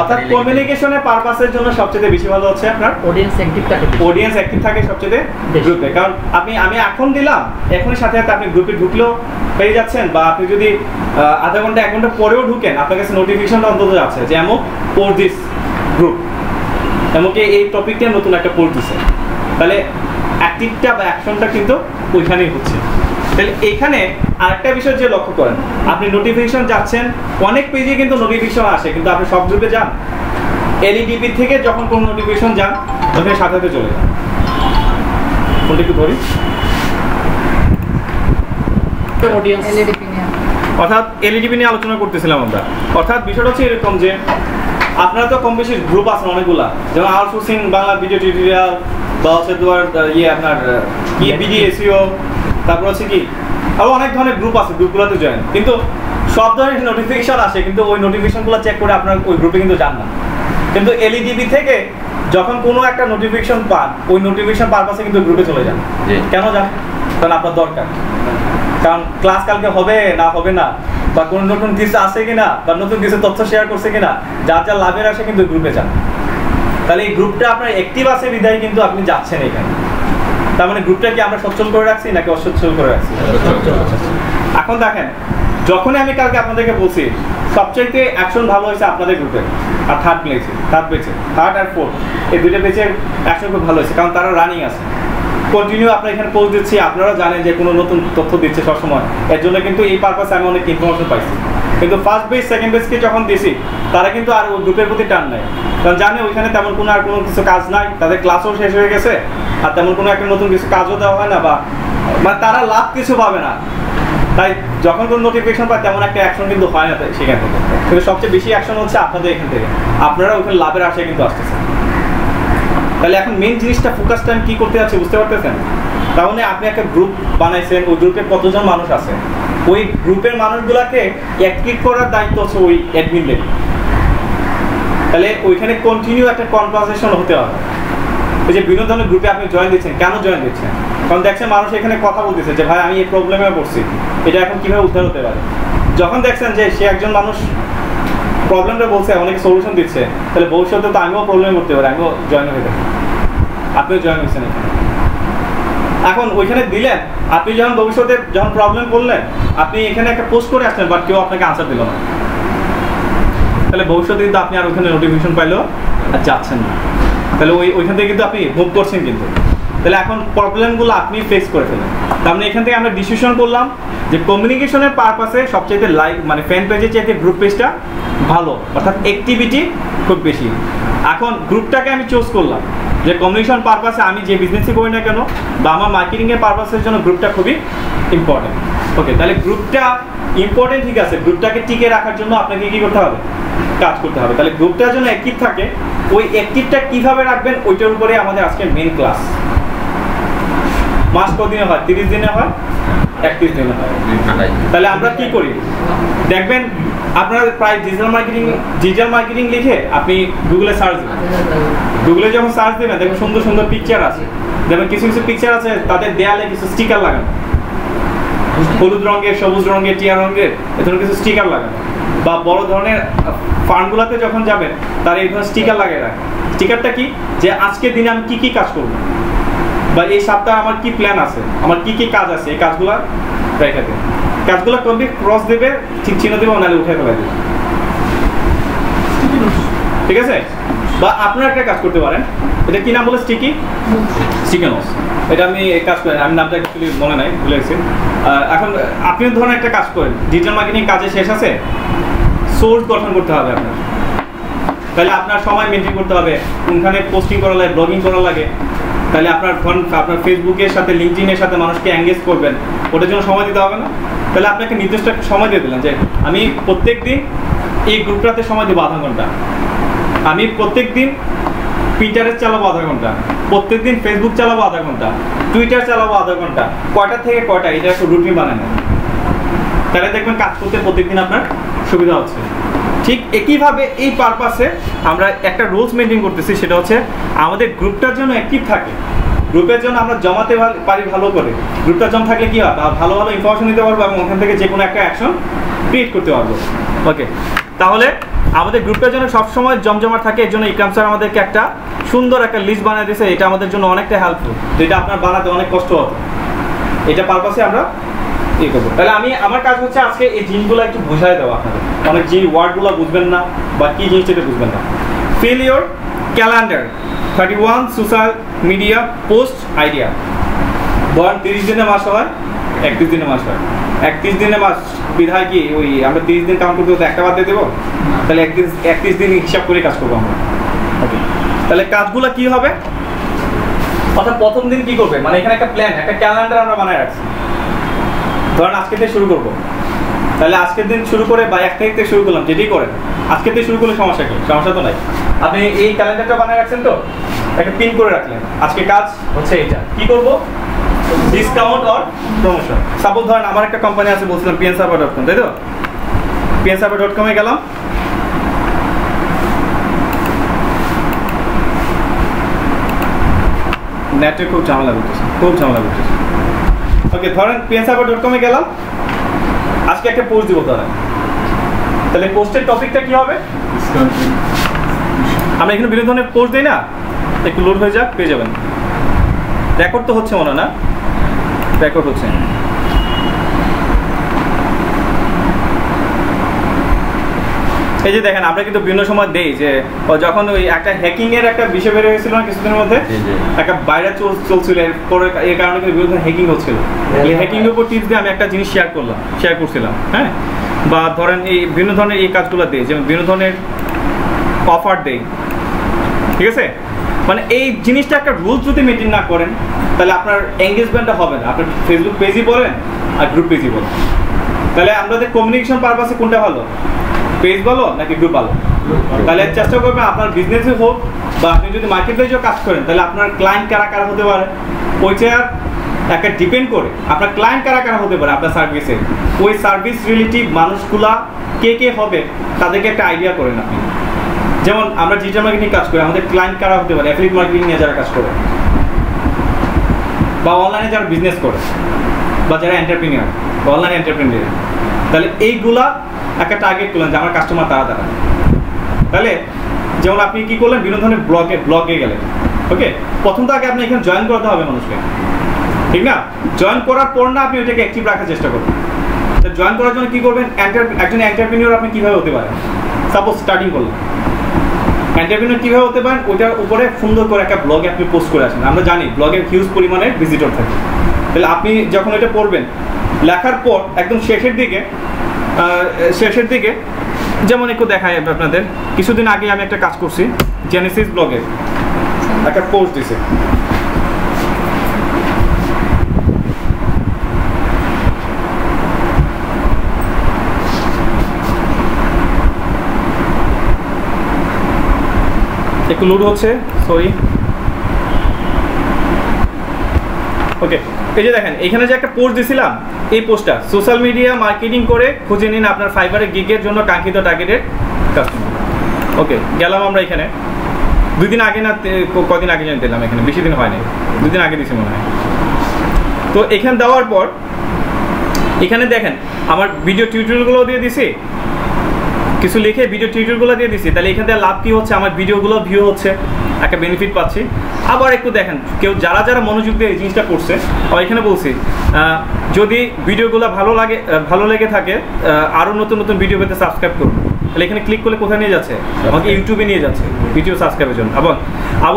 অর্থাৎ কমিউনিকেশনের পারপাসের জন্য সবচেয়ে বেশি ভালো হচ্ছে আপনার অডিয়েন্স অ্যাক্টিভ থাকে সবচেয়ে গ্রুপে। কারণ আমি এখন দিলাম, এখনই সাথে সাথে আপনি গ্রুপে ঢুকলেও পেয়ে যাচ্ছেন, বা আপনি যদি আধা ঘন্টা 1 ঘন্টা পরেও ঢুকেন, আপনার কাছে নোটিফিকেশনটা অন্তত আছে যে এমন ফর দিস গ্রুপ, এমনকি এই টপিকটা নতুন একটা পোস্ট দিচ্ছে। তাহলে অ্যাক্টিভটা বা অ্যাকশনটা কিন্তু ওইখানেই হচ্ছে। তাহলে এইখানে আরেকটা বিষয় যে লক্ষ্য করেন, আপনি নোটিফিকেশন যাচ্ছেন, অনেক পেজে কিন্তু নোটিফিকেশন আসে, কিন্তু আপনি সব গ্রুপে যান, এলইডিপি থেকে যখন কোনো নোটিফিকেশন যান ওখানে সাথে সাথে চলে যান। কোনটা একটু ধরি, অর্থাৎ এলইডিপি নিয়ে আলোচনা করতেছিলাম আমরা। অর্থাৎ বিষয়টা হচ্ছে এরকম যে আপনারা তো কম বেশি গ্রুপ আছেন অনেকগুলা, যেমন আউটসোর্সিং বাংলা ভিডিও টিউটোরিয়াল, বা হচ্ছে তোমার আপনার বিডিএসইও, তারপর হচ্ছে কি আরও অনেক ধরনের গ্রুপ আছে, গ্রুপগুলোতে জয়েন, কিন্তু সব ধরনের নোটিফিকেশন আসে, কিন্তু ওই নোটিফিকেশনগুলো চেক করে আপনার ওই গ্রুপে কিন্তু যান না। কিন্তু এলইডিপি থেকে যখন কোনো একটা নোটিফিকেশন পান, ওই নোটিফিকেশন পারপাসে কিন্তু গ্রুপে চলে যান। কেন যান? কারণ আপনার দরকার, কারণ ক্লাস কালকে হবে না হবে না, বা কোনো নতুন কিছু আছে কিনা, বা নতুন কিছু তথ্য শেয়ার করছে কিনা, যার যার লাভের আসে কিন্তু গ্রুপে যান। তাহলে এই গ্রুপটা আপনার অ্যাক্টিভ আছে বিধায় কিন্তু আপনি যাচ্ছেন এখানে। তার মানে গ্রুপটা কি আমরা সচ্ছল করে রাখছি নাকি অসচ্ছল করে রাখছি? এখন দেখেন, যখনই আমি কালকে আপনাদেরকে বলছি সবচাইতে অ্যাকশন ভালো হয়েছে আপনাদের গ্রুপে, আর থার্ড আর ফোর্থ, এই দুইটা পেজের অ্যাকশন খুব ভালো হয়েছে, কারণ তারা রানিং আছে, কন্টিনিউ আপনার এখানে পোস্ট দিচ্ছি, আপনারাও জানেন যে কোনো নতুন তথ্য দিচ্ছে সবসময়, এর জন্য কিন্তু এই পারপাসে আমি অনেক ইনফরমেশন পাইছি। কিন্তু ফার্স্ট বেজ সেকেন্ড বেজকে যখন দিছি, তারা কিন্তু আর ওই গ্রুপের প্রতি টান নাই, কারণ জানে ওইখানে তেমন কোনো আর কোনো কিছু কাজ নাই, তাদের ক্লাসও শেষ হয়ে গেছে, আর তেমন কোনো একটা নতুন কিছু কাজও দেওয়া হয় না, বা মানে তারা লাভ কিছু পাবে না। তাই যখন কোনো নোটিফিকেশন পায় তেমন একটা অ্যাকশন কিন্তু হয় না সেখান থেকে। কিন্তু সবচেয়ে বেশি অ্যাকশন হচ্ছে আপনাদের এখান থেকে, আপনারা ওখানে লাভের আশায় কিন্তু আসতেছেন। তাহলে এখন মেন জিনিসটা ফোকাসটা আমি কী করতে যাচ্ছি বুঝতে পারতেছেন? তাহলে আপনি একটা গ্রুপ বানাইছেন, ওই গ্রুপে কতজন মানুষ আছে, ওই গ্রুপের মানুষগুলোকে অ্যাক্টিভ করার দায়িত্ব হচ্ছে ওই অ্যাডমিনদের। তাহলে ওইখানে কন্টিনিউ একটা কনভারসেশন হতে হবে। এই যে বিভিন্ন ধরনের গ্রুপে আপনি জয়েন দিচ্ছেন, কেন জয়েন দিচ্ছেন? কারণ দেখছেন মানুষ এখানে কথা বলতেছে যে ভাই আমি এই প্রবলেমে পড়ছি, এটা এখন কীভাবে উদ্ধার হতে পারে। যখন দেখছেন যে সে একজন মানুষ প্রবলেমটা বলছে, অনেকে সলিউশন দিচ্ছে, তাহলে ভবিষ্যতে তো আমিও প্রবলেমে পড়তে পারি, আমিও জয়েন হয়ে যাবো। আপনিও জয়েন হয়েছেন এখানে। এখন ওইখানে দিলেন, আপনি যখন ভবিষ্যতে যখন প্রবলেম করলেন, আপনি এখানে একটা পোস্ট করে আসলেন, বাট কেউ আপনাকে আনসার দিল না। তাহলে ভবিষ্যতে কিন্তু আপনি আর ওখানে নোটিফিকেশন পাইলেও আর যাচ্ছেন না, তাহলে ওইখান থেকে কিন্তু আপনি মুভ করছেন কিন্তু। তাহলে এখন প্রবলেমগুলো আপনি ফেস করে ফেলেন। তার মানে এখান থেকে আমরা ডিসিশন করলাম যে কমিউনিকেশনের পারপাসে সবচাইতে মানে ফ্যান পেজের চাইতে গ্রুপ পেজটা ভালো, অর্থাৎ অ্যাক্টিভিটি খুব বেশি। এখন গ্রুপটাকে আমি চুজ করলাম যে কমিউনিকেশন পারপাসে আমি যে বিজনেসই করি না কেন বা আমার মার্কেটিংয়ের পারপাসের জন্য গ্রুপটা খুবই ইম্পর্টেন্ট। ওকে, তাহলে গ্রুপটা ইম্পর্টেন্ট, ঠিক আছে। গ্রুপটাকে টিকে রাখার জন্য আপনাকে কি করতে হবে? কাজ করতে হবে। তাহলে গ্রুপটা যেন অ্যাক্টিভ থাকে, ওই অ্যাক্টিভটা কিভাবে রাখবেন ওইটার উপরে আমাদের আজকে মেইন ক্লাস। মাস কদিনে হয়? 30 দিনে হয়, 31 দিনে হয়। তাহলে আমরা কি করি দেখবেন, আপনারা প্রায় ডিজিটাল মার্কেটিং লিখে আপনি গুগলে সার্চ দেবেন। গুগলে যখন সার্চ দেবেন দেখবেন সুন্দর সুন্দর পিকচার আছে, দেখবেন কিছু কিছু পিকচার আছে তাদের দেয়ালে কিছু স্টিকার লাগানো, হলুদ রঙের, সবুজ রঙের, টিয়া রঙের, এ ধরনের কিছু স্টিকার লাগানো। বা বড় ধরনের ফার্মগুলোতে যখন যাবেন তারা এই ধরনের স্টিকার লাগিয়ে রাখে। স্টিকারটা কি? যে আজকের দিনে আমি কি কাজ করবো, বা এই সপ্তাহে আমার কি প্ল্যান আছে, আমার কি কাজ আছে, এই কাজগুলো রেখে দেবে। কাজগুলো কমপ্লিট ক্রস দেবে, ঠিক চিহ্ন দেবে, নাহলে উঠে ফেলে দেবে, ঠিক আছে? বা আপনারা একটা কাজ করতে পারেন, এটা কি নাম বলে? Sticky notes. এটা আমি এই কাজ করেন, আমি নামটা অ্যাকচুয়ালি মনে নাই, ভুলে গেছি। এখন আপনি ধরনের একটা কাজ করেন, ডিজিটাল মার্কেটিং কাজে শেষ আছে, সোর্স গঠন করতে হবে আপনার। তাহলে আপনার সময় মেনটেন করতে হবে, কোনখানে পোস্টিং করা লাগে, ব্লগিং করা লাগে। তাহলে আপনার ফেসবুকের সাথে, লিঙ্কডইনের সাথে মানুষকে এঙ্গেজ করবেন, ওটার জন্য সময় দিতে হবে না? তাহলে আপনাকে নির্দিষ্ট একটা সময় দিয়ে দিলেন যে আমি প্রত্যেক দিন এই গ্রুপটাতে সময় দেবো আধা ঘন্টা, আমি প্রত্যেক দিন পিন্টারেস্ট চালাবো আধা ঘন্টা, প্রত্যেক দিন ফেসবুক চালাবো আধা ঘন্টা, টুইটার চালাবো আধা ঘন্টা, কয়টা থেকে কয়টা, এটা একটা রুটিন বানায় নেন। তাহলে দেখবেন কাজ করতে প্রত্যেকদিন আপনার সুবিধা হচ্ছে। ঠিক একইভাবে এই পারপাসে আমরা একটা রুলস মেনটেন করতেছি, সেটা হচ্ছে আমাদের গ্রুপটার জন্য অ্যাক্টিভ থাকে, গ্রুপের জন্য আমরা জমাতে পারি ভালো করে। গ্রুপটা জমা থাকলে কি হয়? ভালো ভালো ইনফরমেশন দিতে পারবো এবং ওখান থেকে যে কোনো একটা অ্যাকশন ক্রিয়েট করতে পারবো। ওকে, তাহলে আমাদের গ্রুপটার জন্য সবসময় জমজমাট থাকে, এর জন্য ইকরাম স্যার আমাদেরকে একটা সুন্দর একটা লিস্ট বানিয়ে দিয়েছে। এটা আমাদের জন্য অনেকটা হেল্পফুল, যেটা আপনার বানাতে অনেক কষ্ট হতো। এটা পারপাসে আমরা ইয়ে করবো। তাহলে আমার কাজ হচ্ছে আজকে এই জিনিসগুলো একটু বুঝাই দেওয়া আপনাদের, অনেক যে ওয়ার্ডগুলো বুঝবেন না বা কি জিনিসটা বুঝবেন না। Fill your calendar, 31 social media post idea. ধরেন 30 দিনে মাস হয়, 31 দিনে মাস হয়। 31 দিনে মাস বিধায় কি ওই আমরা 30 দিন কাউন্ট করতে একটা বাদ দিয়ে দেবো? তাহলে 31 দিন হিসাব করে কাজ করবো আমরা। ওকে, তাহলে কাজগুলো কি হবে? অর্থাৎ প্রথম দিন কি করবে, মানে এখানে একটা প্ল্যান, একটা ক্যালেন্ডার আমরা বানায় রাখছি। ধরেন আজকের থেকে শুরু করবো, তাহলে আজকের দিন শুরু করে বা 1 তারিখ থেকে শুরু করলাম, যেটাই করেন আজকের থেকে শুরু করলে সমস্যা কি? সমস্যা তো নাই। আপনি এই ক্যালেন্ডারটা বানিয়ে রাখছেন তো, একটা পিন করে রাখলেন, আজকে কাজ হচ্ছে এইটা, কি করব? Discount or promotion. সাপোজ ধরেন আমার একটা কোম্পানি আছে, বলছিলাম pnserver.com, তাই তো? pnserver.com এ গেলাম, নেটে খুব ঝামেলা করতেছে। ওকে, ধরেন pnserver.com এ গেলাম, আজকে একটা পোস্ট দিব ধরেন, তাহলে পোস্টের টপিকটা কি হবে? আমরা এখানে বিভিন্ন ধরনের পোস্ট দিই না, একটু লোড হয়ে যাক, পেয়ে যাবেন। রেকর্ড তো হচ্ছে মনে না? রেকর্ড হচ্ছে। এই যে দেখেন, আমরা কিন্তু বিভিন্ন সময় দেই যে যখন ওই একটা হ্যাকিং এর একটা বিষয় বের হয়েছিল না কিছুদিনের মধ্যে, একটা ভাইরাস চলছিল, এর কারণে কিন্তু বিভিন্ন হ্যাকিং হচ্ছিল। এই হ্যাকিং এর উপর টিপস দিয়ে আমি একটা জিনিস শেয়ার করছিলাম, হ্যাঁ। বা ধরেন এই বিভিন্ন ধরনের এই কাজগুলো দেই, যেমন বিভিন্ন ধরনের অফার দেই, ঠিক আছে? মানে এই জিনিসটা একটা রুলস যদি মেনটেন না করেন তাহলে আপনার এঙ্গেজমেন্টটা হবে না, আপনার ফেসবুক পেজই বলেন আর গ্রুপ পেজই বলেন। তাহলে আমাদের কমিউনিকেশন পারপাসে কোনটা ভালো, পেজ ভালো নাকি গ্রুপ ভালো? তাহলে চেষ্টা করবেন আপনার বিজনেসে হোক বা আপনি যদি মার্কেট প্লেসেও কাজ করেন, তাহলে আপনার ক্লায়েন্ট কারা হতে পারে ওইটা একটা ডিপেন্ড করে, আপনার ক্লায়েন্ট কারা হতে পারে আপনার সার্ভিসে, ওই সার্ভিস রিলেটিভ মানুষগুলা কে হবে তাদেরকে একটা আইডিয়া করেন আপনি। যেমন আমরা ডিজিটাল মার্কেটিং কাজ করি, আমাদের ক্লায়েন্ট কারা হতে পারে, অ্যাফিলিয়েট মার্কেটিং নিয়ে যারা কাজ করে বা অনলাইনে যারা বিজনেস করে বা যারা এন্টারপ্রেনিউর বা অনলাইন এন্টারপ্রেনিউর, তাহলে এইগুলা একটা টার্গেট করলেন যে আমার কাস্টমার তারা। তাহলে যেমন আপনি কি করলেন, বিভিন্ন ধরনের ব্লগে গেলেন। ওকে, প্রথম তো আগে আপনি এখানে জয়েন করতে হবে মানুষকে, ঠিক না? জয়েন করার পর না আপনি ওইটাকে অ্যাক্টিভ রাখার চেষ্টা করবেন। তো জয়েন করার জন্য কি করবেন, একজন এন্টারপ্রেনিউর আপনি কীভাবে হতে পারেন? সাপোজ স্টার্টিং করলাম, এন্টারপ্রেনিউর কীভাবে হতে পারেন ওইটার উপরে সুন্দর করে একটা ব্লগে আপনি পোস্ট করে আসেন। আমরা জানি ব্লগে হিউজ পরিমাণে ভিজিটর থাকে, তাহলে আপনি যখন এটা পড়বেন লেখার পর একদম শেষের দিকে যেমন একটু দেখাই আপনাদের, কিছুদিন আগে আমি একটা কাজ করছি, জেনেসিস ব্লগে একটা পোস্ট দিছে, একটু লোড হচ্ছে, সরি। ওকে, এই যে দেখেন এখানে যে একটা পোস্ট দিছিলাম, এই পোস্টটা সোশ্যাল মিডিয়া মার্কেটিং করে খুঁজে নিন আপনার ফাইবারের গিগের জন্য কাঙ্ক্ষিত টার্গেটের কাস্টমার। ওকে, গেলাম আমরা এখানে 2 দিন আগে না কদিন আগে জানি দিলাম, এখানে বেশি দিন হয়নি, 2 দিন আগে দিছি মনে হয়। তো এখানে দেওয়ার পর এখানে দেখেন আমার ভিডিও টিউটোরিয়ালগুলো দিয়ে দিছি, কিছু লিখে ভিডিও টিউটোরিয়ালগুলো দিয়ে দিছি, তাহলে এখান থেকে লাভ কী হচ্ছে, আমার ভিডিওগুলো ভিউ হচ্ছে, একটা বেনিফিট পাচ্ছি। আবার একটু দেখেন কেউ যারা মনোযোগ দিয়ে এই জিনিসটা করছে, এখানে বলছি যদি ভিডিওগুলো ভালো লেগে থাকে আরও নতুন নতুন ভিডিও পেতে সাবস্ক্রাইব করুন, তাহলে এখানে ক্লিক করলে কোথায় নিয়ে যাচ্ছে, আমাকে ইউটিউবে নিয়ে যাচ্ছে ভিডিও সাবস্ক্রাইবের জন্য। এবং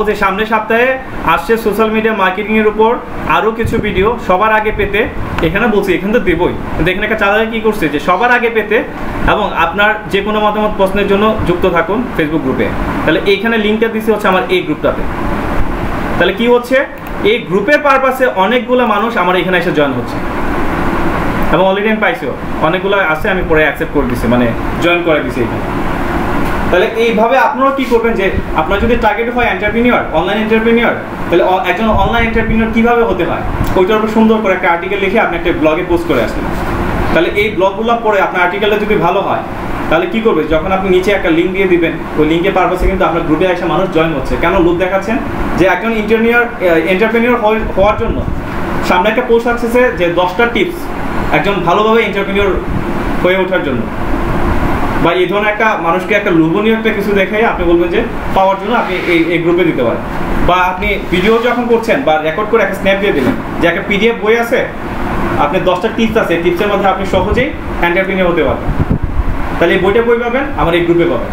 যে সামনের সপ্তাহে আসছে সোশ্যাল মিডিয়া মার্কেটিংয়ের উপর আরও কিছু ভিডিও সবার আগে পেতে, এখানে বলছি এখানে তো দেবই, কিন্তু এখানে একটা চাঁদা কী করছে যে সবার আগে পেতে এবং আপনার যে কোনো মতামত প্রশ্নের জন্য যুক্ত থাকুন ফেসবুক গ্রুপে। তাহলে এইখানে লিঙ্কটা দিচ্ছি হচ্ছে আমার এই গ্রুপটাতে। তাহলে কি হচ্ছে, এই গ্রুপের পারপাসে অনেকগুলো মানুষ আমার এখানে এসে জয়েন হচ্ছে এবং অলরেডি আমি পাইছিও, অনেকগুলো আছে, আমি পরে অ্যাকসেপ্ট করে দিচ্ছি, মানে জয়েন করে দিচ্ছি এখানে। তাহলে এইভাবে আপনারা কি করবেন যে আপনার যদি টার্গেট হয় এন্টারপ্রেনিউর, অনলাইন এন্টারপ্রেনিউর, তাহলে একজন অনলাইন এন্টারপ্রেনিউর কীভাবে হতে হয় ওইটার উপর সুন্দর করে একটা আর্টিকেল লিখে আপনি একটা ব্লগে পোস্ট করে আসবেন। তাহলে এই ব্লগগুলো পড়ে আপনার আর্টিকেলটা যদি ভালো হয়, তাহলে কি করবে, যখন আপনি নিচে একটা লিঙ্ক দিয়ে দিবেন, ওই লিঙ্কের পারপাসে কিন্তু আপনার গ্রুপে এসে মানুষ জয়েন হচ্ছে। কেন লোভ দেখাচ্ছেন যে একজন এন্টারপ্রেনিউর হওয়ার জন্য সামনে একটা পোস্ট আসছে যে 10টা টিপস একজন ভালোভাবে এন্টারপ্রেনিউর হয়ে ওঠার জন্য, বা এই ধরনের একটা মানুষকে একটা লোভনীয় একটা কিছু দেখে আপনি বলবেন যে পাওয়ার জন্য আপনি এই গ্রুপে দিতে পারেন। বা আপনি ভিডিও যখন করছেন বা রেকর্ড করে একটা স্ন্যাপ দিয়ে দিলেন যে একটা পিডিএফ বই আছে, আপনি 10টা টিপস আছে, টিপসের মধ্যে আপনি সহজেই এন্টারপ্রেনিউর হতে পারবেন। তাহলে এই বইটা বই পাবেন, আমার এই গ্রুপে পাবেন।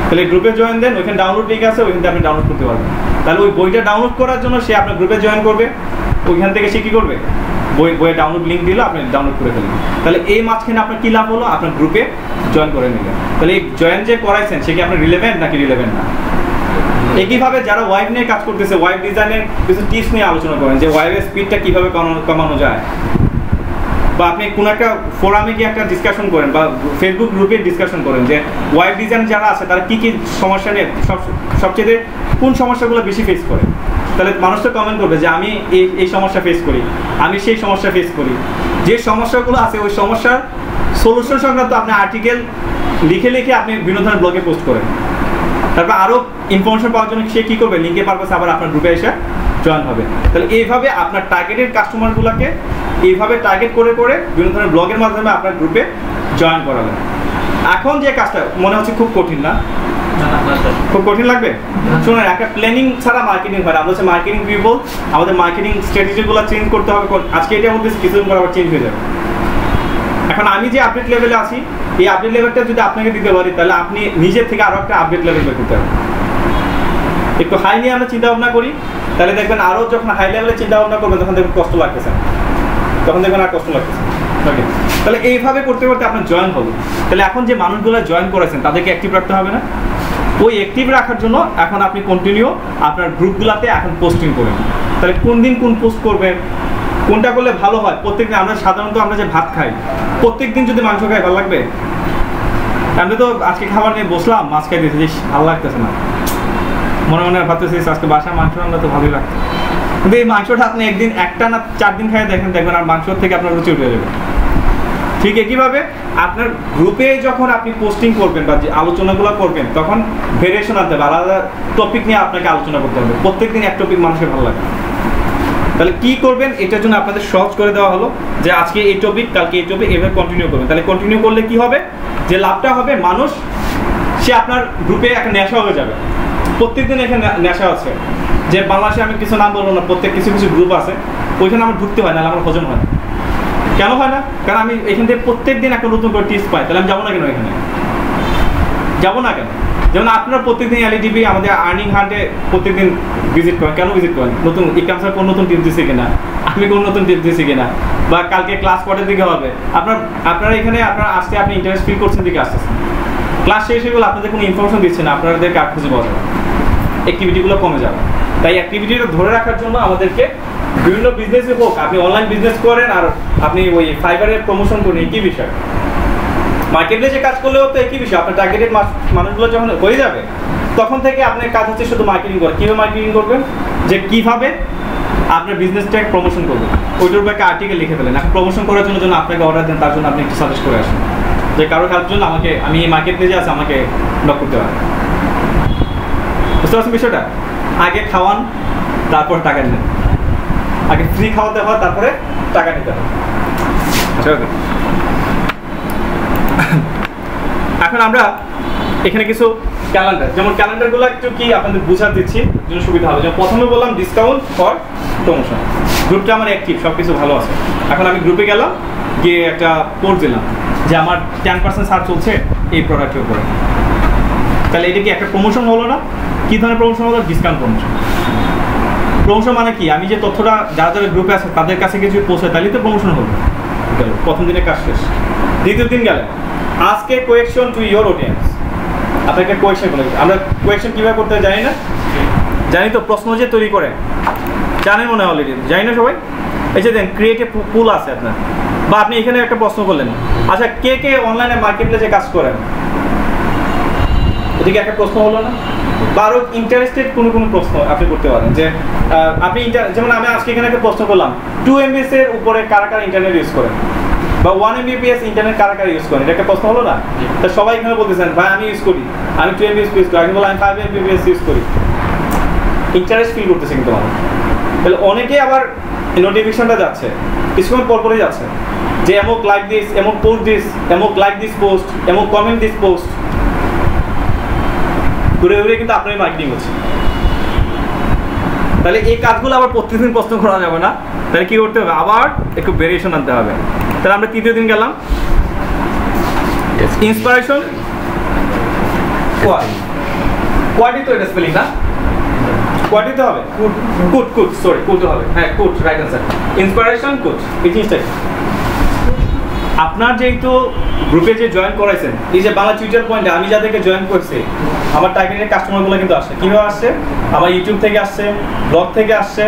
তাহলে এই গ্রুপে জয়েন দেন, ওইখানে ডাউনলোড লিঙ্ক আছে, ওইখান থেকে আপনি ডাউনলোড করতে পারবেন। তাহলে ওই বইটা ডাউনলোড করার জন্য সে আপনার গ্রুপে জয়েন করবে, ওইখান থেকে সে কী করবে, বইয়ের ডাউনলোড লিঙ্ক দিল, আপনি ডাউনলোড করে ফেলবেন। তাহলে এই মাঝখানে আপনার কী লাভ হলো, আপনার গ্রুপে জয়েন করে নিলেন। তাহলে এই জয়েন যে করাইছেন সে কি আপনার রিলেভেন্ট নাকি রিলেভেন্ট না। একইভাবে যারা ওয়েব নিয়ে কাজ করতেছে, ওয়েব ডিজাইনের কিছু টিপস নিয়ে আলোচনা করেন যে ওয়েবের স্পিডটা কীভাবে কমানো যায়, বা আপনি কোনো একটা ফোরামে গিয়ে একটা ডিসকাশন করেন বা ফেসবুক গ্রুপে ডিসকাশন করেন যে ওয়েব ডিজাইন যারা আছে তারা কী কী সমস্যা নিয়ে সবচেয়ে কোন সমস্যাগুলো বেশি ফেস করে। তাহলে মানুষ তো কমেন্ট করবে যে আমি এই সমস্যা ফেস করি, আমি সেই সমস্যা ফেস করি। যে সমস্যাগুলো আছে ওই সমস্যার সলিউশন সংক্রান্ত আপনি আর্টিকেল লিখে আপনি বিভিন্ন ধরনের ব্লগে পোস্ট করেন। তারপর আরও ইনফরমেশন পাওয়ার জন্য সে কী করবে, লিঙ্কের পারপাসে আবার আপনার গ্রুপে এসে জয়েন হবে। তাহলে এইভাবে আপনার টার্গেটেড কাস্টমারগুলোকে এইভাবে টার্গেট করে বিভিন্ন ধরনের ব্লগের মাধ্যমে আপনার গ্রুপে জয়েন করাবেন। এখন যে কাজটা মনে হচ্ছে খুব কঠিন না, খুব কঠিন লাগবে। শুনুন, একটা প্ল্যানিং ছাড়া মার্কেটিং হয় না। আমরা হচ্ছে মার্কেটিং পিপল, আমাদের মার্কেটিং স্ট্র্যাটেজিগুলো চেঞ্জ করতে হবে। আজকে এটা বলতেছি, কিছুদিন পর আবার চেঞ্জ হয়ে যাবে। এখন আমি যে আপডেট লেভেলে আছি, এই আপডেট লেভেলটা যদি আপনাকে দিতে পারি, তাহলে আপনি নিজের থেকে আরও একটা আপডেট লেভেল বের করতে পারবেন। একটু হাই নিয়ে আমরা চিন্তা ভাবনা করি, তাহলে দেখবেন আরও যখন হাই লেভেলে চিন্তা ভাবনা করবেন তখন দেখবেন কষ্ট লাগতেছে, তখন দেখবেন আর কষ্ট লাগতেছে। ওকে, তাহলে এইভাবে করতে করতে আপনার জয়েন হবে। তাহলে এখন যে মানুষগুলো জয়েন করেছেন তাদেরকে অ্যাক্টিভ রাখতে হবে না? ওই অ্যাক্টিভ রাখার জন্য এখন আপনি কন্টিনিউ আপনার গ্রুপগুলোতে এখন পোস্টিং করেন। তাহলে কোন দিন কোন পোস্ট করবেন, কোনটা করলে ভালো হয়। প্রত্যেকদিন আমরা সাধারণত আমরা যে ভাত খাই, প্রত্যেক দিন যদি মাংস খাই ভালো লাগবে? আমি তো আজকে খাবার নিয়ে বসলাম, মাছ খাই দিয়েছি, ভালো লাগতেছে না, মনে মনে ভাবতেছিস আজকে বাসায় মাংস রান্না তো ভালোই লাগতো। কিন্তু এই মাংসটা আপনি একদিন একটা না 4 দিন খাই দেখবেন আর মাংসর থেকে আপনার রুচি উঠে যাবে। ঠিক একইভাবে আপনার গ্রুপে যখন আপনি পোস্টিং করবেন বা যে আলোচনাগুলো করবেন, তখন ভেরিয়েশন আনতে হবে, আলাদা টপিক নিয়ে আপনাকে আলোচনা করতে হবে। প্রত্যেকদিন এক টপিক মানুষের ভালো লাগে। তাহলে কি করবেন, এটার জন্য আপনাদের সহজ করে দেওয়া হলো যে আজকে এই টপিক, কালকে এই টপিক, এভাবে কন্টিনিউ করবেন। তাহলে কন্টিনিউ করলে কি হবে, যে লাভটা হবে, মানুষ সে আপনার গ্রুপে একটা নেশা হয়ে যাবে। প্রত্যেকদিন এখানে নেশা আছে যে বাংলাদেশে আমি কিছু নাম বলবো না, প্রত্যেক কিছু গ্রুপ আছে, ওইখানে আমার ঢুকতে হয় না, আমার হজম হয় না। কেন হয় না? কারণ আমি এখান থেকে প্রত্যেক দিন একটা নতুন করে টিপস পাই, তাহলে আমি যাবো না কেন এখানে? যাবো না কেন? যেমন আপনারা প্রত্যেকদিন এলইডিবি আমাদের আর্নিং হান্টে প্রত্যেকদিন ভিজিট করেন, কেন ভিজিট করেন? নতুন ইকরাম কোন নতুন টিপ দিচ্ছে কিনা, আমি কোন নতুন টিপ দিচ্ছি কিনা, বা কালকে ক্লাস কটার দিকে হবে, আপনারা এখানে আপনারা আসতে আপনি ইন্টারেস্ট ফিল করছেন দিকে আসতেছেন। ক্লাস শেষ হয়ে গেলে আপনাদের কোনো ইনফরমেশন দিচ্ছে না, আপনাদের কাজ খুঁজে পাওয়া যাবে, অ্যাক্টিভিটিগুলো কমে যাবে। তাই অ্যাক্টিভিটিটা ধরে রাখার জন্য আমাদেরকে বিভিন্ন বিজনেসই হোক, আপনি অনলাইন বিজনেস করেন আর আপনি ওই ফাইবারের প্রমোশন করেন, একই বিষয়। মার্কেটপ্লেসে কাজ করলেও তো একই বিষয়। আপনার টার্গেটেড মানুষগুলো যখন হয়ে যাবে তখন থেকে আপনার কাজ হচ্ছে শুধু মার্কেটিং করা। কীভাবে মার্কেটিং করবেন, যে কীভাবে আপনার বিজনেসটাকে প্রমোশন করবেন, ওইটার উপর একটা আর্টিকেল লিখে ফেলেন। এখন প্রমোশন করার জন্য যেন আপনাকে অর্ডার দেন, তার জন্য আপনি একটু সাজেস্ট করে আসেন যে কারো হেল্প জন্য আমি এই মার্কেটপ্লেসে আছে, আমাকে নক করতে পারেন। বুঝতে পারছেন বিষয়টা? আগে খাওয়ান, তারপর টাকা নেন। আগে ফ্রি খাওয়াতে হয়, তারপরে টাকা নিতে হয়। এখন আমরা এখানে কিছু ক্যালেন্ডার, যেমন ক্যালেন্ডারগুলো একটু কি আপনাদের বুঝা দিচ্ছি জন্য সুবিধা হবে। যেমন প্রথমে বললাম ডিসকাউন্ট ফর প্রমোশন, গ্রুপটা আমার অ্যাক্টিভ, সব কিছু ভালো আছে। এখন আমি গ্রুপে গেলাম, গিয়ে একটা পোস্ট দিলাম যে আমার 10% ছাড় চলছে এই প্রোডাক্টের উপরে। তাহলে এটা কি একটা প্রমোশন হলো না? কী ধরনের প্রমোশন হলো? Discount promotion. প্রমোশন মানে কি? আমি যে তথ্যটা যারা যারা গ্রুপে আছে তাদের কাছে কিছু পৌঁছায়, তাহলে তো প্রমোশন হলো। গেল প্রথম দিনের কাজ শেষ। দ্বিতীয় দিন গেলে আজকে কোয়েকশন টু ইয়োর অডিয়েন্স, আপনাকে কোয়েকশন করতে। আমরা কোয়েকশন কীভাবে করতে জানি না? জানি তো, প্রশ্ন যে তৈরি করে জানেন মনে হয় অলরেডি, জানি না সবাই? এই যে দেন ক্রিয়েটিভ পুল আছে আপনার, বা আপনি এখানে একটা প্রশ্ন করলেন, আচ্ছা কে কে অনলাইনে মার্কেটপ্লেসে কাজ করেন, এদিকে একটা প্রশ্ন হলো না? বা আরও ইন্টারেস্টেড কোনো প্রশ্ন আপনি করতে পারেন, যে আপনি যেমন আমি আজকে এখানে একটা প্রশ্ন করলাম 2 MBPS এর উপরে কারা কারা ইন্টারনেট ইউজ করেন, বা 1 MBPS ইন্টারনেট কারা কারা ইউজ করেন, এটা একটা প্রশ্ন হলো না? তা সবাই এখানে বলতেছেন ভাই আমি ইউজ করি, আমি 2 MBPS ইউজ করি, আমি বললাম আমি 5 MBPS ইউজ করি। ইন্টারেস্ট ফিল করতেছে কিন্তু আমার। তাহলে অনেকেই আবার নোটিফিকেশনটা যাচ্ছে, কিছুক্ষণ পরপরই যাচ্ছে যে এমক লাইক দিস, এমক পোস্ট দিস, এমক লাইক দিস পোস্ট, এমক কমেন্ট দিস পোস্ট। ঘুরে ঘুরে কিন্তু আপনারই মার্কেটিং হচ্ছে। তাহলে এই কাজগুলো আবার প্রত্যেকদিন প্রশ্ন করা যাবে না, তাহলে কী করতে হবে? আবার একটু ভেরিয়েশন আনতে হবে। তাহলে আমরা তৃতীয় দিন গেলাম ইন্সপিরেশন কোয়ালিটি, তো এটা স্পেলিং না, কোয়ালিটি হবে কুট সরি কুট হবে, হ্যাঁ কুট রাইট আনসার। ইন্সপিরেশন কুট, এই জিনিসটাই। আপনার যেহেতু গ্রুপে যে জয়েন করাইছেন, এই যে বাংলা টিউটার পয়েন্টে আমি যাদেরকে জয়েন করছি, আমার টার্গেটেড কাস্টমারগুলো কিন্তু আসছে। কীভাবে আসছে? আমার ইউটিউব থেকে আসছে, ব্লগ থেকে আসছে,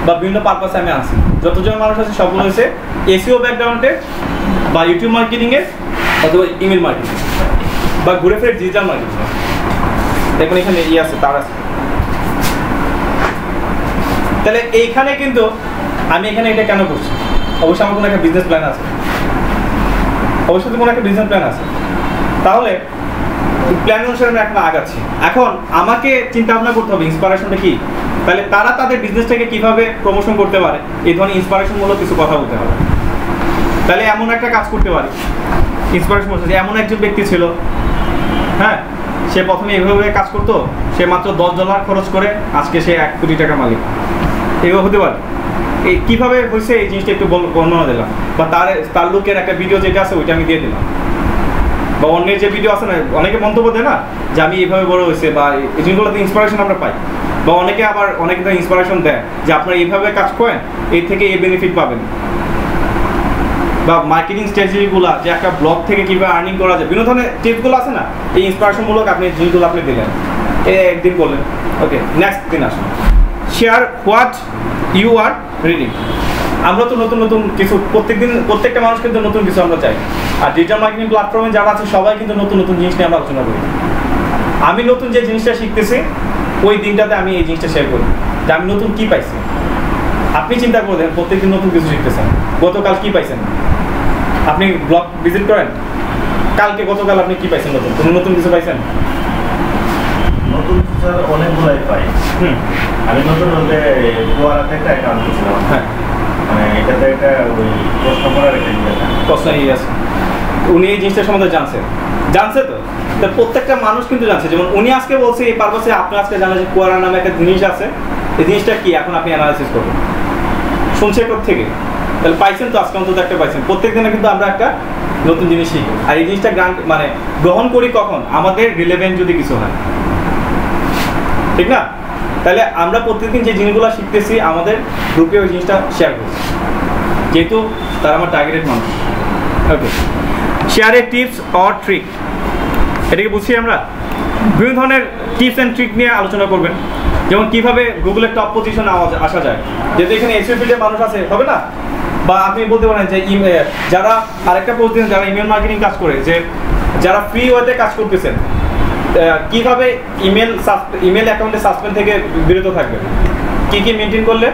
বা বিভিন্ন পারপাসে আমি আনছি। যতজন মানুষ আছে সবগুলো হয়েছে এসইও ব্যাকগ্রাউন্ডে, বা ইউটিউব মার্কেটিংয়ে, অথবা ইমেল মার্কেটিং, বা ঘুরে ফিরে ডিজিটাল মার্কেটিং। দেখুন এখানে আছে, তার আছে। তাহলে এইখানে কিন্তু আমি এখানে এটা কেন করছি? অবশ্যই আমার কোনো একটা বিজনেস প্ল্যান আছে, অবশ্যই কোনো একটা বিজনেস প্ল্যান আছে। তাহলে প্ল্যান অনুসারে আমি এখন আগাচ্ছি। এখন আমাকে চিন্তা ভাবনা করতে হবে ইন্সপিরেশনটা কি, তাহলে তারা তাদের বিজনেসটাকে কীভাবে প্রমোশন করতে পারে, এই ধরনের ইন্সপিরেশনমূলক কিছু কথা বলতে হবে। তাহলে এমন একটা কাজ করতে পারি, ইন্সপিরেশন বলছে যে এমন একজন ব্যক্তি ছিল, হ্যাঁ সে প্রথমে এভাবে কাজ করতো, সে মাত্র $10 খরচ করে আজকে সে 1 কোটি টাকা মালিক। এভাবে হতে পারে। এই কীভাবে হয়েছে এই জিনিসটা একটু বর্ণনা দিলাম, বা তার লোকের একটা ভিডিও যেটা আছে ওইটা আমি দিয়ে দিলাম, বা অন্যের যে ভিডিও আছে না, অনেকে মন্তব্য দেয় না যে আমি এইভাবে বড় হয়েছে, বা এই জিনিসগুলোতে ইন্সপিরেশন আমরা পাই। বা অনেকে তো ইন্সপিরেশন দেয় যে আপনারা এইভাবে কাজ করেন, এর থেকে এই বেনিফিট পাবেন। বা মার্কেটিং স্ট্র্যাটেজিগুলো, যে একটা ব্লগ থেকে কীভাবে আর্নিং করা যায়, বিভিন্ন ধরনের টিপসগুলো আছে না, এই ইন্সপিরেশনমূলক আপনি জিনিসগুলো আপনি দিলেন, একদিন বললেন। ওকে, নেক্সট দিন আসুন share what you are reading. আমরা তো নতুন নতুন কিছু প্রত্যেকটা মানুষ কিন্তু নতুন কিছু আমরা চাই। আর ডিজিটাল মার্কেটিং প্ল্যাটফর্মে যারা আছে সবাই কিন্তু নতুন নতুন জিনিস নিয়ে আমরা আলোচনা করি। আমি নতুন যে জিনিসটা শিখতেছি ওই দিনটাতে আমি এই জিনিসটা শেয়ার করি যে আমি নতুন কী পাইছি। আপনি চিন্তা করে দেখেন, প্রত্যেকদিন নতুন কিছু শিখতেছেন। গতকাল কী পাইছেন? আপনি ব্লগ ভিজিট করেন, গতকাল আপনি কী পাইছেন? নতুন কিছু পাইছেন? নতুন স্যার অনেকগুলাই পাই। আমি নতুন বলতে কুয়ারাতে একটা অ্যাকাউন্ট দিয়েছিলাম। হ্যাঁ, মানে এটাতে একটা ওই প্রশ্ন করার একটা প্রশ্ন আছে। উনি এই জিনিসটার সম্বন্ধে জানছে তো প্রত্যেকটা মানুষ কিন্তু জানছে। যেমন উনি আজকে বলছে এই পারপাসে, আপনি আজকে জানেন যে কুয়ারা নামে একটা জিনিস আছে, এই জিনিসটা কি এখন আপনি অ্যানালাইসিস করবেন। শুনছে থেকে, তাহলে পাইছেন তো, আজকে অন্তত একটা পাইছেন। প্রত্যেক দিনে কিন্তু আমরা একটা নতুন জিনিস শিখি। আর এই জিনিসটা মানে গ্রহণ করি কখন, আমাদের রিলেভেন্ট যদি কিছু হয়, ঠিক না? তাহলে আমরা প্রত্যেকদিন যে জিনিসগুলো শিখতেছি আমাদের গ্রুপে ওই জিনিসটা শেয়ার করছি, যেহেতু তারা আমার টার্গেটেড মানুষ। ওকে, শেয়ারে টিপস অর ট্রিক, এটাকে বুঝছি আমরা। বিভিন্ন ধরনের টিপস অ্যান্ড ট্রিক নিয়ে আলোচনা করবেন, যেমন কীভাবে গুগলের টপ পজিশনে আসা যায়, যেহেতু এখানে এসইও ফিল্ডের মানুষ আছে, হবে না? বা আপনি বলতে পারেন যে যারা আরেকটা পোস্ট দিন, যারা ইমেল মার্কেটিং কাজ করে, যে যারা ফ্রি ওয়েতে কাজ করতেছেন, কীভাবে ইমেল অ্যাকাউন্টে সাসপেন্ড থেকে বিরত থাকবেন, কী কী মেনটেন করলে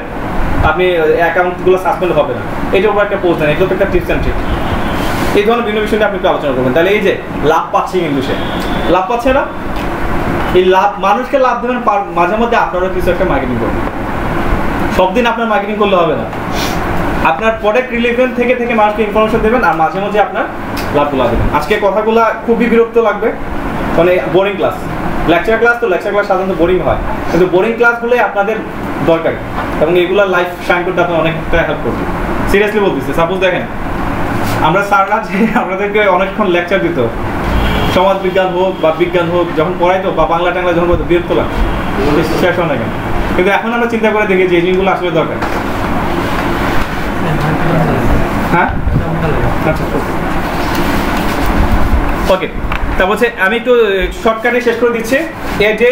আপনি অ্যাকাউন্টগুলো সাসপেন্ড হবে না, এটার উপর একটা পোস্ট দেন, এগুলো একটা টিপস অ্যান্ড ট্রিক। এই ধরনের বিভিন্ন বিষয় নিয়ে আপনি একটু আলোচনা করবেন। তাহলে এই যে লাভ পাচ্ছে কিন্তু, সে লাভ পাচ্ছে না, এই লাভ, মানুষকে লাভ দেবেন, মাঝে মধ্যে আপনারও কিছু একটা মার্কেটিং করবেন। সব দিন আপনার মার্কেটিং করলে হবে না, আপনার প্রোডাক্ট রিলেভেন্ট থেকে থেকে মানুষকে ইনফরমেশন দেবেন, আর মাঝে মাঝে আপনার লাভগুলো দেবেন। আজকে কথাগুলো খুবই বিরক্ত লাগবে, মানে বোরিং ক্লাস, লেকচার ক্লাস তো লেকচার ক্লাস সাধারণত বোরিং হয়, কিন্তু বোরিং ক্লাসগুলোই আপনাদের দরকার, এবং এগুলো লাইফ শাইন করতে আপনার অনেকটা হেল্প করবে। সিরিয়াসলি বলতেছি, সাপোজ দেখেন আমরা স্যাররা যে আপনাদেরকে অনেকক্ষণ লেকচার দিত, সমাজ বিজ্ঞান হোক বা বিজ্ঞান হোক, যখন পড়াইতো বা বাংলা টাংলা যখন করতো, বিরক্ত লাগে, শেষ হয় না কেন? কিন্তু এখন আমরা চিন্তা করে দেখি যে এই জিনিসগুলো আসলে দরকার। হ্যাঁ, আচ্ছা, ওকে। তা বলছে আমি একটু শর্টকাটে শেষ করে দিচ্ছি। A day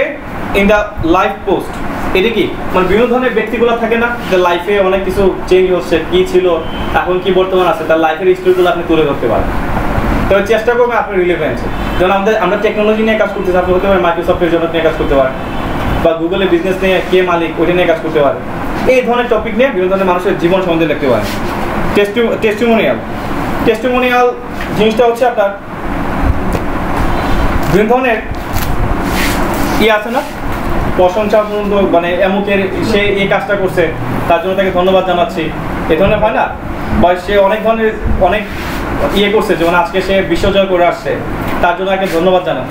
in the life post, এটা কি মানে বিভিন্ন ধরনের ব্যক্তিগুলো থাকে না, যে লাইফে অনেক কিছু চেঞ্জ হচ্ছে, কি ছিল এখন কি বর্তমান আছে, তার লাইফের স্টোরিগুলো আপনি তুলে ধরতে পারেন। তবে চেষ্টা করবেন আপনার রিলেভেন্স, যেমন আমরা টেকনোলজি নিয়ে কাজ করতেছি, আপনি হতে পারেন মাইক্রোসফটের জন্য নিয়ে কাজ করতে পারেন, বা গুগলের বিজনেস নিয়ে কে মালিক ওইটা নিয়ে কাজ করতে পারেন। এই ধরনের টপিক নিয়ে বিভিন্ন ধরনের মানুষের জীবন সম্বন্ধে লিখতে পারেন। টেস্টিমোনিয়াল জিনিসটা হচ্ছে আপনার বিভিন্ন ধরনের আছে না, প্রশংসা, মানে এমুকের সে এই কাজটা করছে, তার জন্য তাকে ধন্যবাদ জানাচ্ছি, এই ধরনের হয় না, বা সে অনেক ধরনের অনেক করছে, যেমন আজকে সে বিশ্বজয় করে আসছে, তার জন্য তাকে ধন্যবাদ জানান।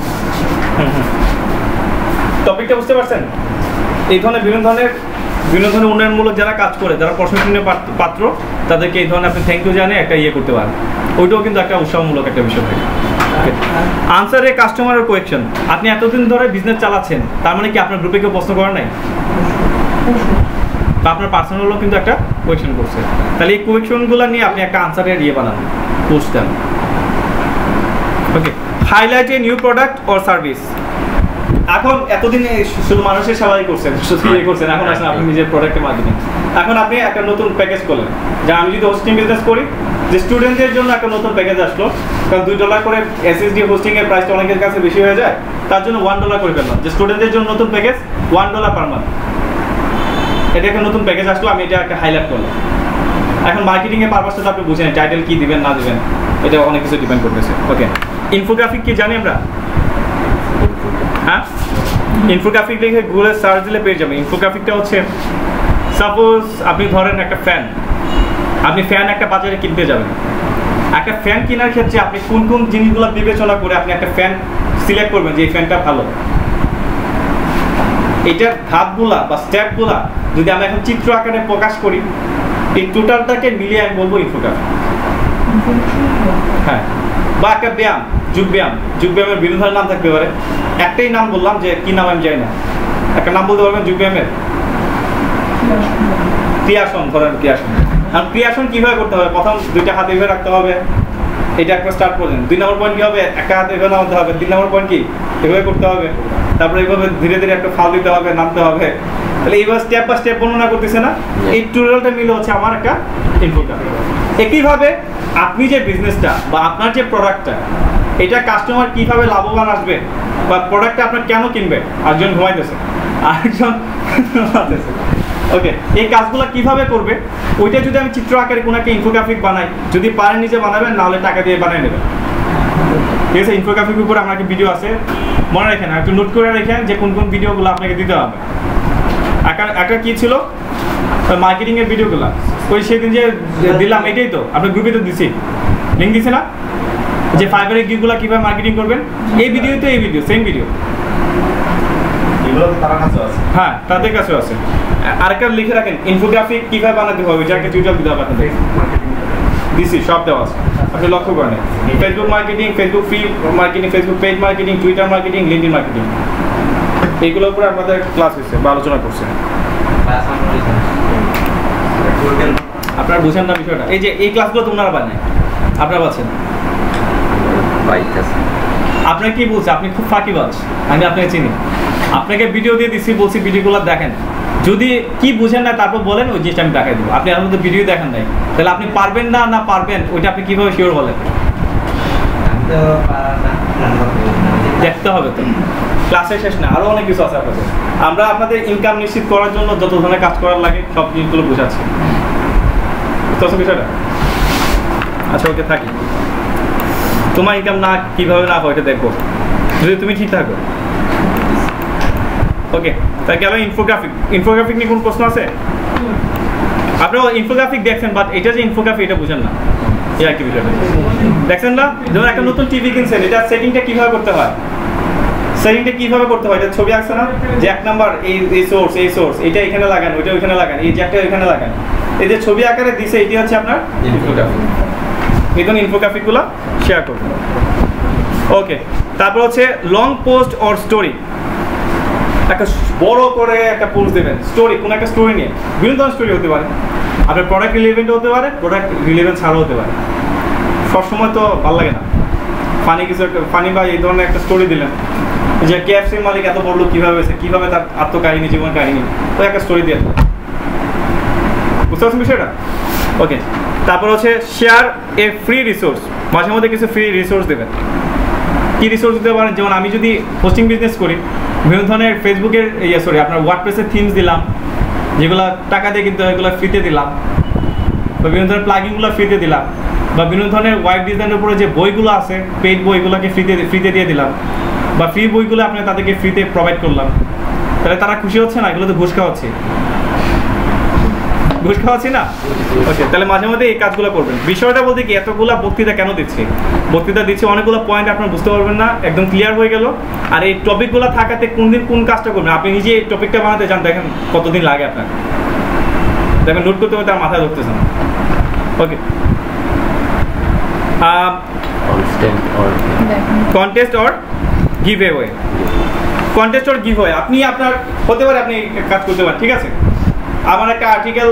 টপিকটা বুঝতে পারছেন? এই ধরনের বিভিন্ন ধরনের উন্নয়নমূলক যারা কাজ করে, যারা প্রশংসনীয় পাত্র, তাদেরকে এই ধরনের আপনি থ্যাংক ইউ জানে একটা করতে পারেন, ওইটাও কিন্তু একটা উৎসাহমূলক একটা বিষয় থাকে। আনসার এ কাস্টমারের কোয়েকশন, আপনি এতদিন ধরে বিজনেস চালাচ্ছেন, তার মানে কি আপনার গ্রুপে কেউ প্রশ্ন করা নাই? আপনার পার্সোনালও কিন্তু একটা কোয়েকশন করছে, তাহলে এই কোয়েকশনগুলো নিয়ে আপনি একটা আনসারের বানান, পোস্ট দেন। Okay, highlight a new product or service. এখন এতদিন শুধু মানুষের সেবাই করছেন, শুধু করছেন, এখন আসেন আপনি নিজের প্রোডাক্টের মার্কেটিং। এখন আপনি একটা নতুন প্যাকেজ করলেন, যে আমি যদি হোস্টিং বিজনেস করি, যে স্টুডেন্টদের জন্য একটা নতুন প্যাকেজ আসলো, কারণ $2 করে এসএসডি হোস্টিং এর প্রাইসটা অনেকের কাছে বেশি হয়ে যায়, তার জন্য $1 করে ফেললাম, যে স্টুডেন্টদের জন্য নতুন প্যাকেজ $1 পার মান্থ। এটা একটা নতুন প্যাকেজ আসলো, আমি এটা একটা হাইলাইট করলাম। এখন মার্কেটিং এর পারপাসটা তো আপনি বুঝেন, টাইটেল কি দিবেন না দিবেন, এটা অনেক কিছু ডিপেন্ড করতেছে। ওকে, ইনফোগ্রাফিক কি জানি আমরা? হ্যাঁ, ইনফোগ্রাফিক লিখে গুগলে সার্চ দিলে পেয়ে যাবেন। ইনফোগ্রাফিকটা হচ্ছে, সাপোজ আপনি ধরেন একটা ফ্যান, আপনি ফ্যান একটা বাজারে কিনতে যাবেন, একটা ফ্যান কেনার ক্ষেত্রে আপনি কোন কোন জিনিসগুলো বিবেচনা করে আপনি একটা ফ্যান সিলেক্ট করবেন যে এই ফ্যানটা ভালো, এটার ধাপগুলা বা স্টেপগুলা যদি আমরা এখন চিত্র আকারে প্রকাশ করি, এই টোটালটাকে মিলিয়ে আমি বলবো ইনফোগ্রাফি। হ্যাঁ, বা একটা ব্যায়াম, যোগ ব্যায়ামের বিভিন্ন ধরনের নাম থাকতে পারে, একটাই নাম বললাম, যে কি নাম আমি জানি না, একটা নাম বলতে পারবেন যোগ ব্যায়ামের? ক্রিয়াসন, ধরেন ক্রিয়াসন। আর ক্রিয়াসন কিভাবে করতে হবে? প্রথম 2টা হাত এভাবে রাখতে হবে, এটা একটা স্টার্ট করলেন। 2 নম্বর পয়েন্ট কি হবে? একটা হাত এভাবে নামাতে হবে। 3 নম্বর পয়েন্ট কি? এভাবে করতে হবে। তারপরে এইভাবে ধীরে ধীরে একটা ফাল দিতে হবে, নামতে হবে। তাহলে এইভাবে স্টেপ বাই স্টেপ বর্ণনা করতেছে না, এই টিউটোরিয়ালটা মিলে হচ্ছে আমার একটা ইনফোগ্রাফি। একইভাবে আপনি যে বিজনেসটা বা আপনার যে প্রোডাক্টটা, এটা কাস্টমার কিভাবে লাভবান আসবে, বা প্রোডাক্টটা আপনার কেন কিনবে, একজন ঘুমাইতেছে, আরেকজন ঘুমাইতেছে, ওকে, এই কাজগুলো কিভাবে করবে, ওইটা যদি আমি চিত্র আকারে কোনো একটা ইনফোগ্রাফিক বানাই, যদি পারেন নিজে বানাবেন, নাহলে টাকা দিয়ে বানিয়ে নেবেন। ঠিক আছে, ইনফোগ্রাফিক উপরে আমার একটা ভিডিও আছে, মনে রাখেন, একটু নোট করে রাখেন যে কোন কোন ভিডিওগুলো আপনাকে দিতে হবে। একটা কি ছিল, মার্কেটিং এর ভিডিওগুলো, ওই সেদিন যে দিলাম, এটাই তো আপনার গ্রুপে তো দিছি, লিঙ্ক দিছি না, যে ফাইবারের গিগুলো কিভাবে মার্কেটিং করবেন, এই ভিডিও তো এই ভিডিও সেম ভিডিও, হ্যাঁ তাদের কাছেও আছে। আরেকটা লিখে রাখেন, ইনফোগ্রাফিক কিভাবে বানাতে হবে, যাকে টিউটোরিয়াল দিতে হবে আপনাদের। দিছি, সব দেওয়া আছে, আপনি লক্ষ্য করেন। Facebook marketing, Facebook free marketing, Facebook page marketing, Twitter marketing, LinkedIn marketing, এইগুলোর উপরে আমাদের ক্লাস হয়েছে বা আলোচনা করছে। আপনারা বুঝেন না বিষয়টা, এই যে এই ক্লাসগুলো তো ওনারা বানায়, আপনারা পাচ্ছেন। আপনার কি বলছে, আপনি খুব ফাঁকিবাজ, আমি আপনাকে চিনি। আপনাকে ভিডিও দিয়ে দিচ্ছি, বলছি ভিডিওগুলো দেখেন, যদি কি বুঝেন না তারপর বলেন, ওই জিনিসটা আমি দেখাই দেবো। আপনি আর মধ্যে ভিডিও দেখেন নাই, তাহলে আপনি পারবেন না না পারবেন ওইটা আপনি কীভাবে শিওর বলেন? দেখতে হবে তো, ক্লাসে শেষ না, আরও অনেক কিছু আছে আপনাদের। আমরা আপনাদের ইনকাম নিশ্চিত করার জন্য যত ধরনের কাজ করার লাগে সব জিনিসগুলো বোঝাচ্ছি, বুঝতে পারছো বিষয়টা? আচ্ছা ওকে, থাকি। তোমার ইনকাম না কীভাবে না হয় এটা দেখবো, যদি তুমি ঠিক থাকো। ওকে, তাই গেল ইনফোগ্রাফিক। ইনফোগ্রাফিক নিয়ে কোন প্রশ্ন আছে? আপনারা ইনফোগ্রাফিক দেখছেন, বাট এটা যে ইনফোগ্রাফি এটা বুঝেন না, এই আর কি বিষয়টা দেখছেন না? যেমন একটা নতুন টিভি কিনছেন, এটা সেটিংটা কীভাবে করতে হয়, সেটিংটা কীভাবে করতে হয়, এটা ছবি আসছে না যে 1 নাম্বার এই সোর্স, এই সোর্স, এটা এখানে লাগান, ওইটা ওইখানে লাগান, এই জ্যাকটা ওইখানে লাগান, এই যে ছবি আকারে দিছে, এটি হচ্ছে আপনার ইনফোগ্রাফিক। এই ধরনের ইনফোগ্রাফিকগুলো শেয়ার করবেন। ওকে, তারপর হচ্ছে লং পোস্ট অর স্টোরি। একটা বড় করে একটা পোস্ট দেবেন, স্টোরি, কোনো একটা স্টোরি নিয়ে, বিভিন্ন ধরনের স্টোরি হতে পারে, আপনার প্রোডাক্ট রিলেভেন্ট হতে পারে, প্রোডাক্ট রিলেভেন্ট ছাড়াও হতে পারে। সবসময় তো ভালো লাগে না, ফানি কিছু একটা, ফানি বা এই ধরনের একটা স্টোরি দিলেন যে কেএফসির মালিক এত বড় লোক কীভাবে হয়েছে, কীভাবে তার আত্মকাহিনী, জীবন কাহিনী, তো একটা স্টোরি দিয়ে বুঝতে পারছেন বিষয়টা? ওকে, তারপর হচ্ছে শেয়ার এ ফ্রি রিসোর্স। মাঝে মধ্যে কিছু ফ্রি রিসোর্স দেবেন। কী রিসোর্স দিতে পারেন? যেমন আমি যদি হোস্টিং বিজনেস করি, বিভিন্ন ধরনের ফেসবুকের আপনার ওয়ার্ডপ্রেসের থিমস দিলাম, যেগুলো টাকা দিয়ে কিন্তু এগুলো ফ্রিতে দিলাম, বা বিভিন্ন ধরনের প্লাগিংগুলো ফ্রিতে দিলাম, বা বিভিন্ন ধরনের ওয়েব ডিজাইনের উপরে যে বইগুলো আছে, পেইড বইগুলোকে ফ্রিতে দিয়ে দিলাম, বা ফ্রি বইগুলো আপনি তাদেরকে ফ্রিতে প্রোভাইড করলাম, তাহলে তারা খুশি হচ্ছে না? এগুলো তো ঘুষ খাওয়াচ্ছে, ঘুষ খাওয়াচ্ছি না? ওকে, তাহলে মাঝে মধ্যে এই কাজগুলো করবেন। বিষয়টা বলতে কি, এতগুলো বক্তৃতা কেন দিচ্ছি? বক্তৃতা দিচ্ছি, অনেকগুলো পয়েন্ট আপনার বুঝতে পারবেন না, একদম ক্লিয়ার হয়ে গেল। আর এই টপিকগুলো থাকাতে কোন দিন কোন কাজটা করবেন, আপনি নিজে এই টপিকটা বানাতে চান, দেখেন কতদিন লাগে আপনার, দেখেন নোট করতে করতে আর মাথায় ধরতেছে না। Okay, contest or giveaway. Contest or giveaway, আপনি আপনার হতে পারে আপনি কাজ করতে পারেন, ঠিক আছে? আমার একটা আর্টিকেল,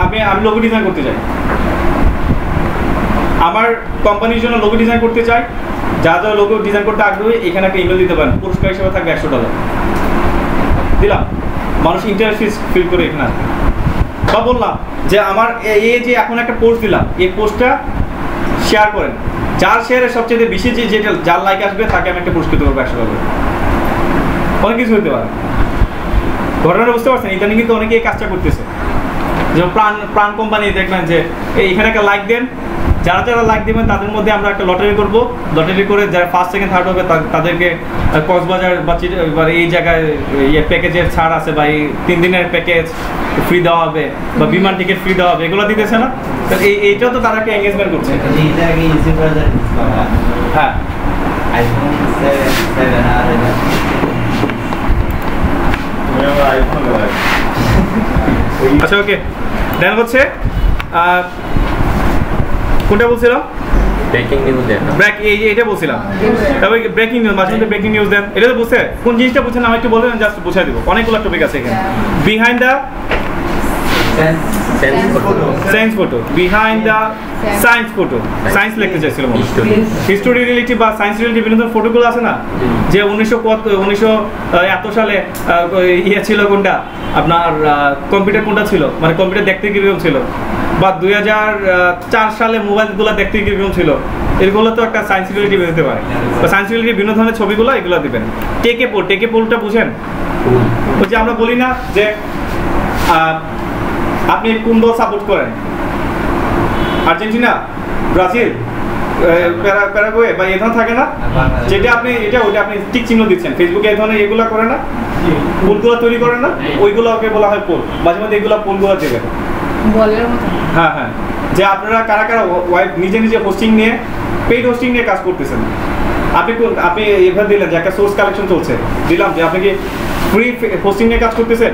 আমি লোগো ডিজাইন করতে চাই, আমার কোম্পানির জন্য লোগো ডিজাইন করতে চাই, যা যা লোগো ডিজাইন করতে আগ্রহী এখানে একটা ইমেল দিতে পারেন, পুরস্কার হিসেবে থাকবে $100 দিলাম, মানুষ ইন্টারেস্ট ফিল করে এখানে আসবে। বা বললাম যে আমার এই যে এখন একটা পোস্ট দিলাম, এই পোস্টটা শেয়ার করেন, যার শেয়ারের সবচেয়ে বেশি যেটা যার লাইক আসবে তাকে আমি একটা পুরস্কৃত করবো $100। অনেক কিছু হতে পারে, ঘটনাটা বুঝতে পারছেন? এটা নিয়ে কিন্তু অনেকে এই কাজটা করতেছে। যেমন প্রাণ কোম্পানি দেখবেন যে এইখানে একটা লাইক দেন, যারা যারা লাইক দেবেন তাদের মধ্যে আমরা একটা লটারি করব, লটারি করে যারা ফার্স্ট সেকেন্ড থার্ড হবে তাদেরকে কক্সবাজার বা এই জায়গায় প্যাকেজের ছাড় আছে, বা এই 3 দিনের প্যাকেজ ফ্রি দেওয়া হবে, বা বিমান টিকিট ফ্রি দেওয়া হবে, এগুলো দিতেছে না? এইটাও তো তারা একটা এঙ্গেজমেন্ট করছে। হ্যাঁ, আচ্ছা ওকে, দেন হচ্ছে কোনটা বলছিলাম? ব্রেকিং নিউজ দেন। এইটা বলছিলাম। তারপরে ব্রেকিং নিউজ, মাঝে মধ্যে ব্রেকিং নিউজ দেন। এটা তো বুঝছে, কোন জিনিসটা বুঝছেন আমি একটু বলবেন, জাস্ট বুঝাই দেবো। অনেকগুলো টপিক আছে এখানে। Behind the science photo, behind the science photo, science লিখতে চাইছিলাম, হিস্টোরি রিলেটিভ বা সায়েন্স রিলেটিভ বিভিন্ন ফটোগুলো আছে না, যে 1900 এত সালে ইয়ে ছিল কোনটা আপনার, কম্পিউটার কোনটা ছিল, মানে কম্পিউটার দেখতে কিরকম ছিল, বা 2004 সালে মোবাইলগুলো দেখতে কিরকম ছিল, এগুলো তো একটা সায়েন্স রিলেটিভ হতে পারে। বা সায়েন্স রিলেটিভ বিভিন্ন ধরনের ছবিগুলো এগুলো দিবেন। টেকে পোলটা বুঝেন? ওই যে আমরা বলি না যে আপনি কোন দল সাপোর্ট করেন, আর্জেন্টিনা, ব্রাজিল, প্যারাগুয়ে বা এই ধরনের থাকে না, যেটা আপনি ওইটা আপনি টিক চিহ্ন দিচ্ছেন। ফেসবুকে এই ধরনের এগুলো করে না, পোলগুলো তৈরি করে না, ওইগুলোকে বলা হয় পোল। মাঝে মধ্যে এগুলো পোলগুলো দেবেন। হ্যাঁ হ্যাঁ, যে আপনারা কারা কারা নিজে নিজে হোস্টিং নিয়ে, পেইড হোস্টিং নিয়ে কাজ করতেছেন। আপনি এভাবে দিলেন যে একটা সোর্স কালেকশন চলছে, দিলাম যে আপনি কি ফ্রি হোস্টিং নিয়ে কাজ করতেছেন,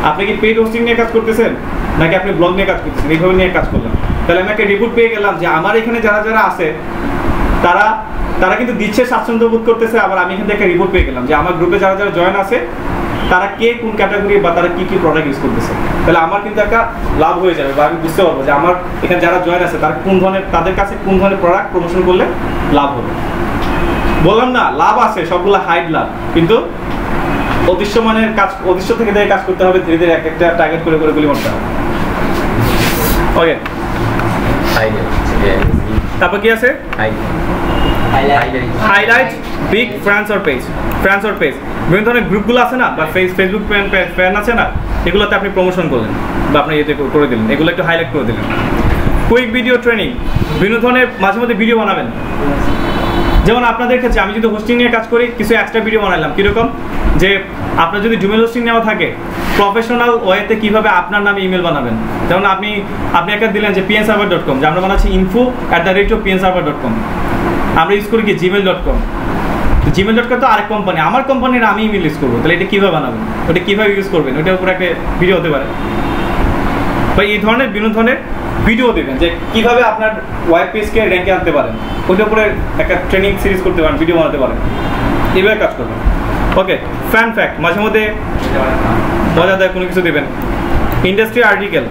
আপনি কি পেইড হোস্টিং নিয়ে কাজ করতেছেন, নাকি আপনি ব্লগ নিয়ে কাজ করতেছেন, এইভাবে নিয়ে কাজ করলাম। তাহলে আমি একটা রিপোর্ট পেয়ে গেলাম যে আমার এখানে যারা যারা আছে তারা কিন্তু দিচ্ছে, স্বাচ্ছন্দ্য বোধ করতেছে। আবার আমি এখান থেকে একটা রিপোর্ট পেয়ে গেলাম যে আমার গ্রুপে যারা যারা জয়েন আছে তারা কে কোন ক্যাটাগরি বা তারা কি কি প্রোডাক্ট ইউজ করতেছে। তাহলে আমার কিন্তু একটা লাভ হয়ে যাবে, বা আমি বুঝতে পারবো যে আমার এখানে যারা জয়েন আছে তারা কোন ধরনের, তাদের কাছে কোন ধরনের প্রোডাক্ট প্রমোশন করলে লাভ হবে। বললাম না লাভ আছে, সবগুলো হাইড লাভ, কিন্তু অদৃশ্য মানের কাজ, অদৃশ্য থেকে কাজ করতে হবে, ধীরে ধীরে এক একটা টার্গেট করে করে গুলি মারতে হবে। ওকে, তারপর কি আছে? Highlight big friends or page. Friends or page বিভিন্ন ধরনের গ্রুপগুলো আছে না, বা ফেসবুক ফ্যান আছে না, এগুলোতে আপনি প্রমোশন করলেন বা আপনি ইয়েতে করে দিলেন, এগুলো একটু হাইলাইট করে দিলেন। কুইক ভিডিও ট্রেনিং, বিভিন্ন ধরনের মাঝে মধ্যে ভিডিও বানাবেন। যেমন আপনাদের ক্ষেত্রে আমি যদি হোস্টিং নিয়ে কাজ করি, কিছু এক্সট্রা ভিডিও বানালাম। কীরকম? যে আপনার যদি ডোমেইন হোস্টিং নেওয়া থাকে, প্রফেশনাল ওয়েতে কীভাবে আপনার নামে ইমেল বানাবেন। যেমন আপনি একটা দিলেন যে pnserver.com, যে আমরা বানাচ্ছি info@pnserver.com, আমরা ইউজ করি কি gmail.com। তো gmail.com তো আরেক কোম্পানি, আমার কোম্পানির আমি ইমেল ইউজ করবো, তাহলে এটা কীভাবে বানাবেন, ওটা কীভাবে ইউজ করবেন, ওটার উপরে একটা ভিডিও হতে পারে। বা এই ধরনের বিভিন্ন ধরনের ভিডিও দেবেন যে কীভাবে আপনার ওয়েব পেজকে র্যাঙ্কে আনতে পারেন, ওইটার উপরে একটা ট্রেনিং সিরিজ করতে পারেন, ভিডিও বানাতে পারেন, এইভাবে কাজ করবেন। ওকে, ফ্যান ফ্যাক্ট, মাঝে মধ্যে মজাদার কোনো কিছু দেবেন। ইন্ডাস্ট্রি আর্টিকেল,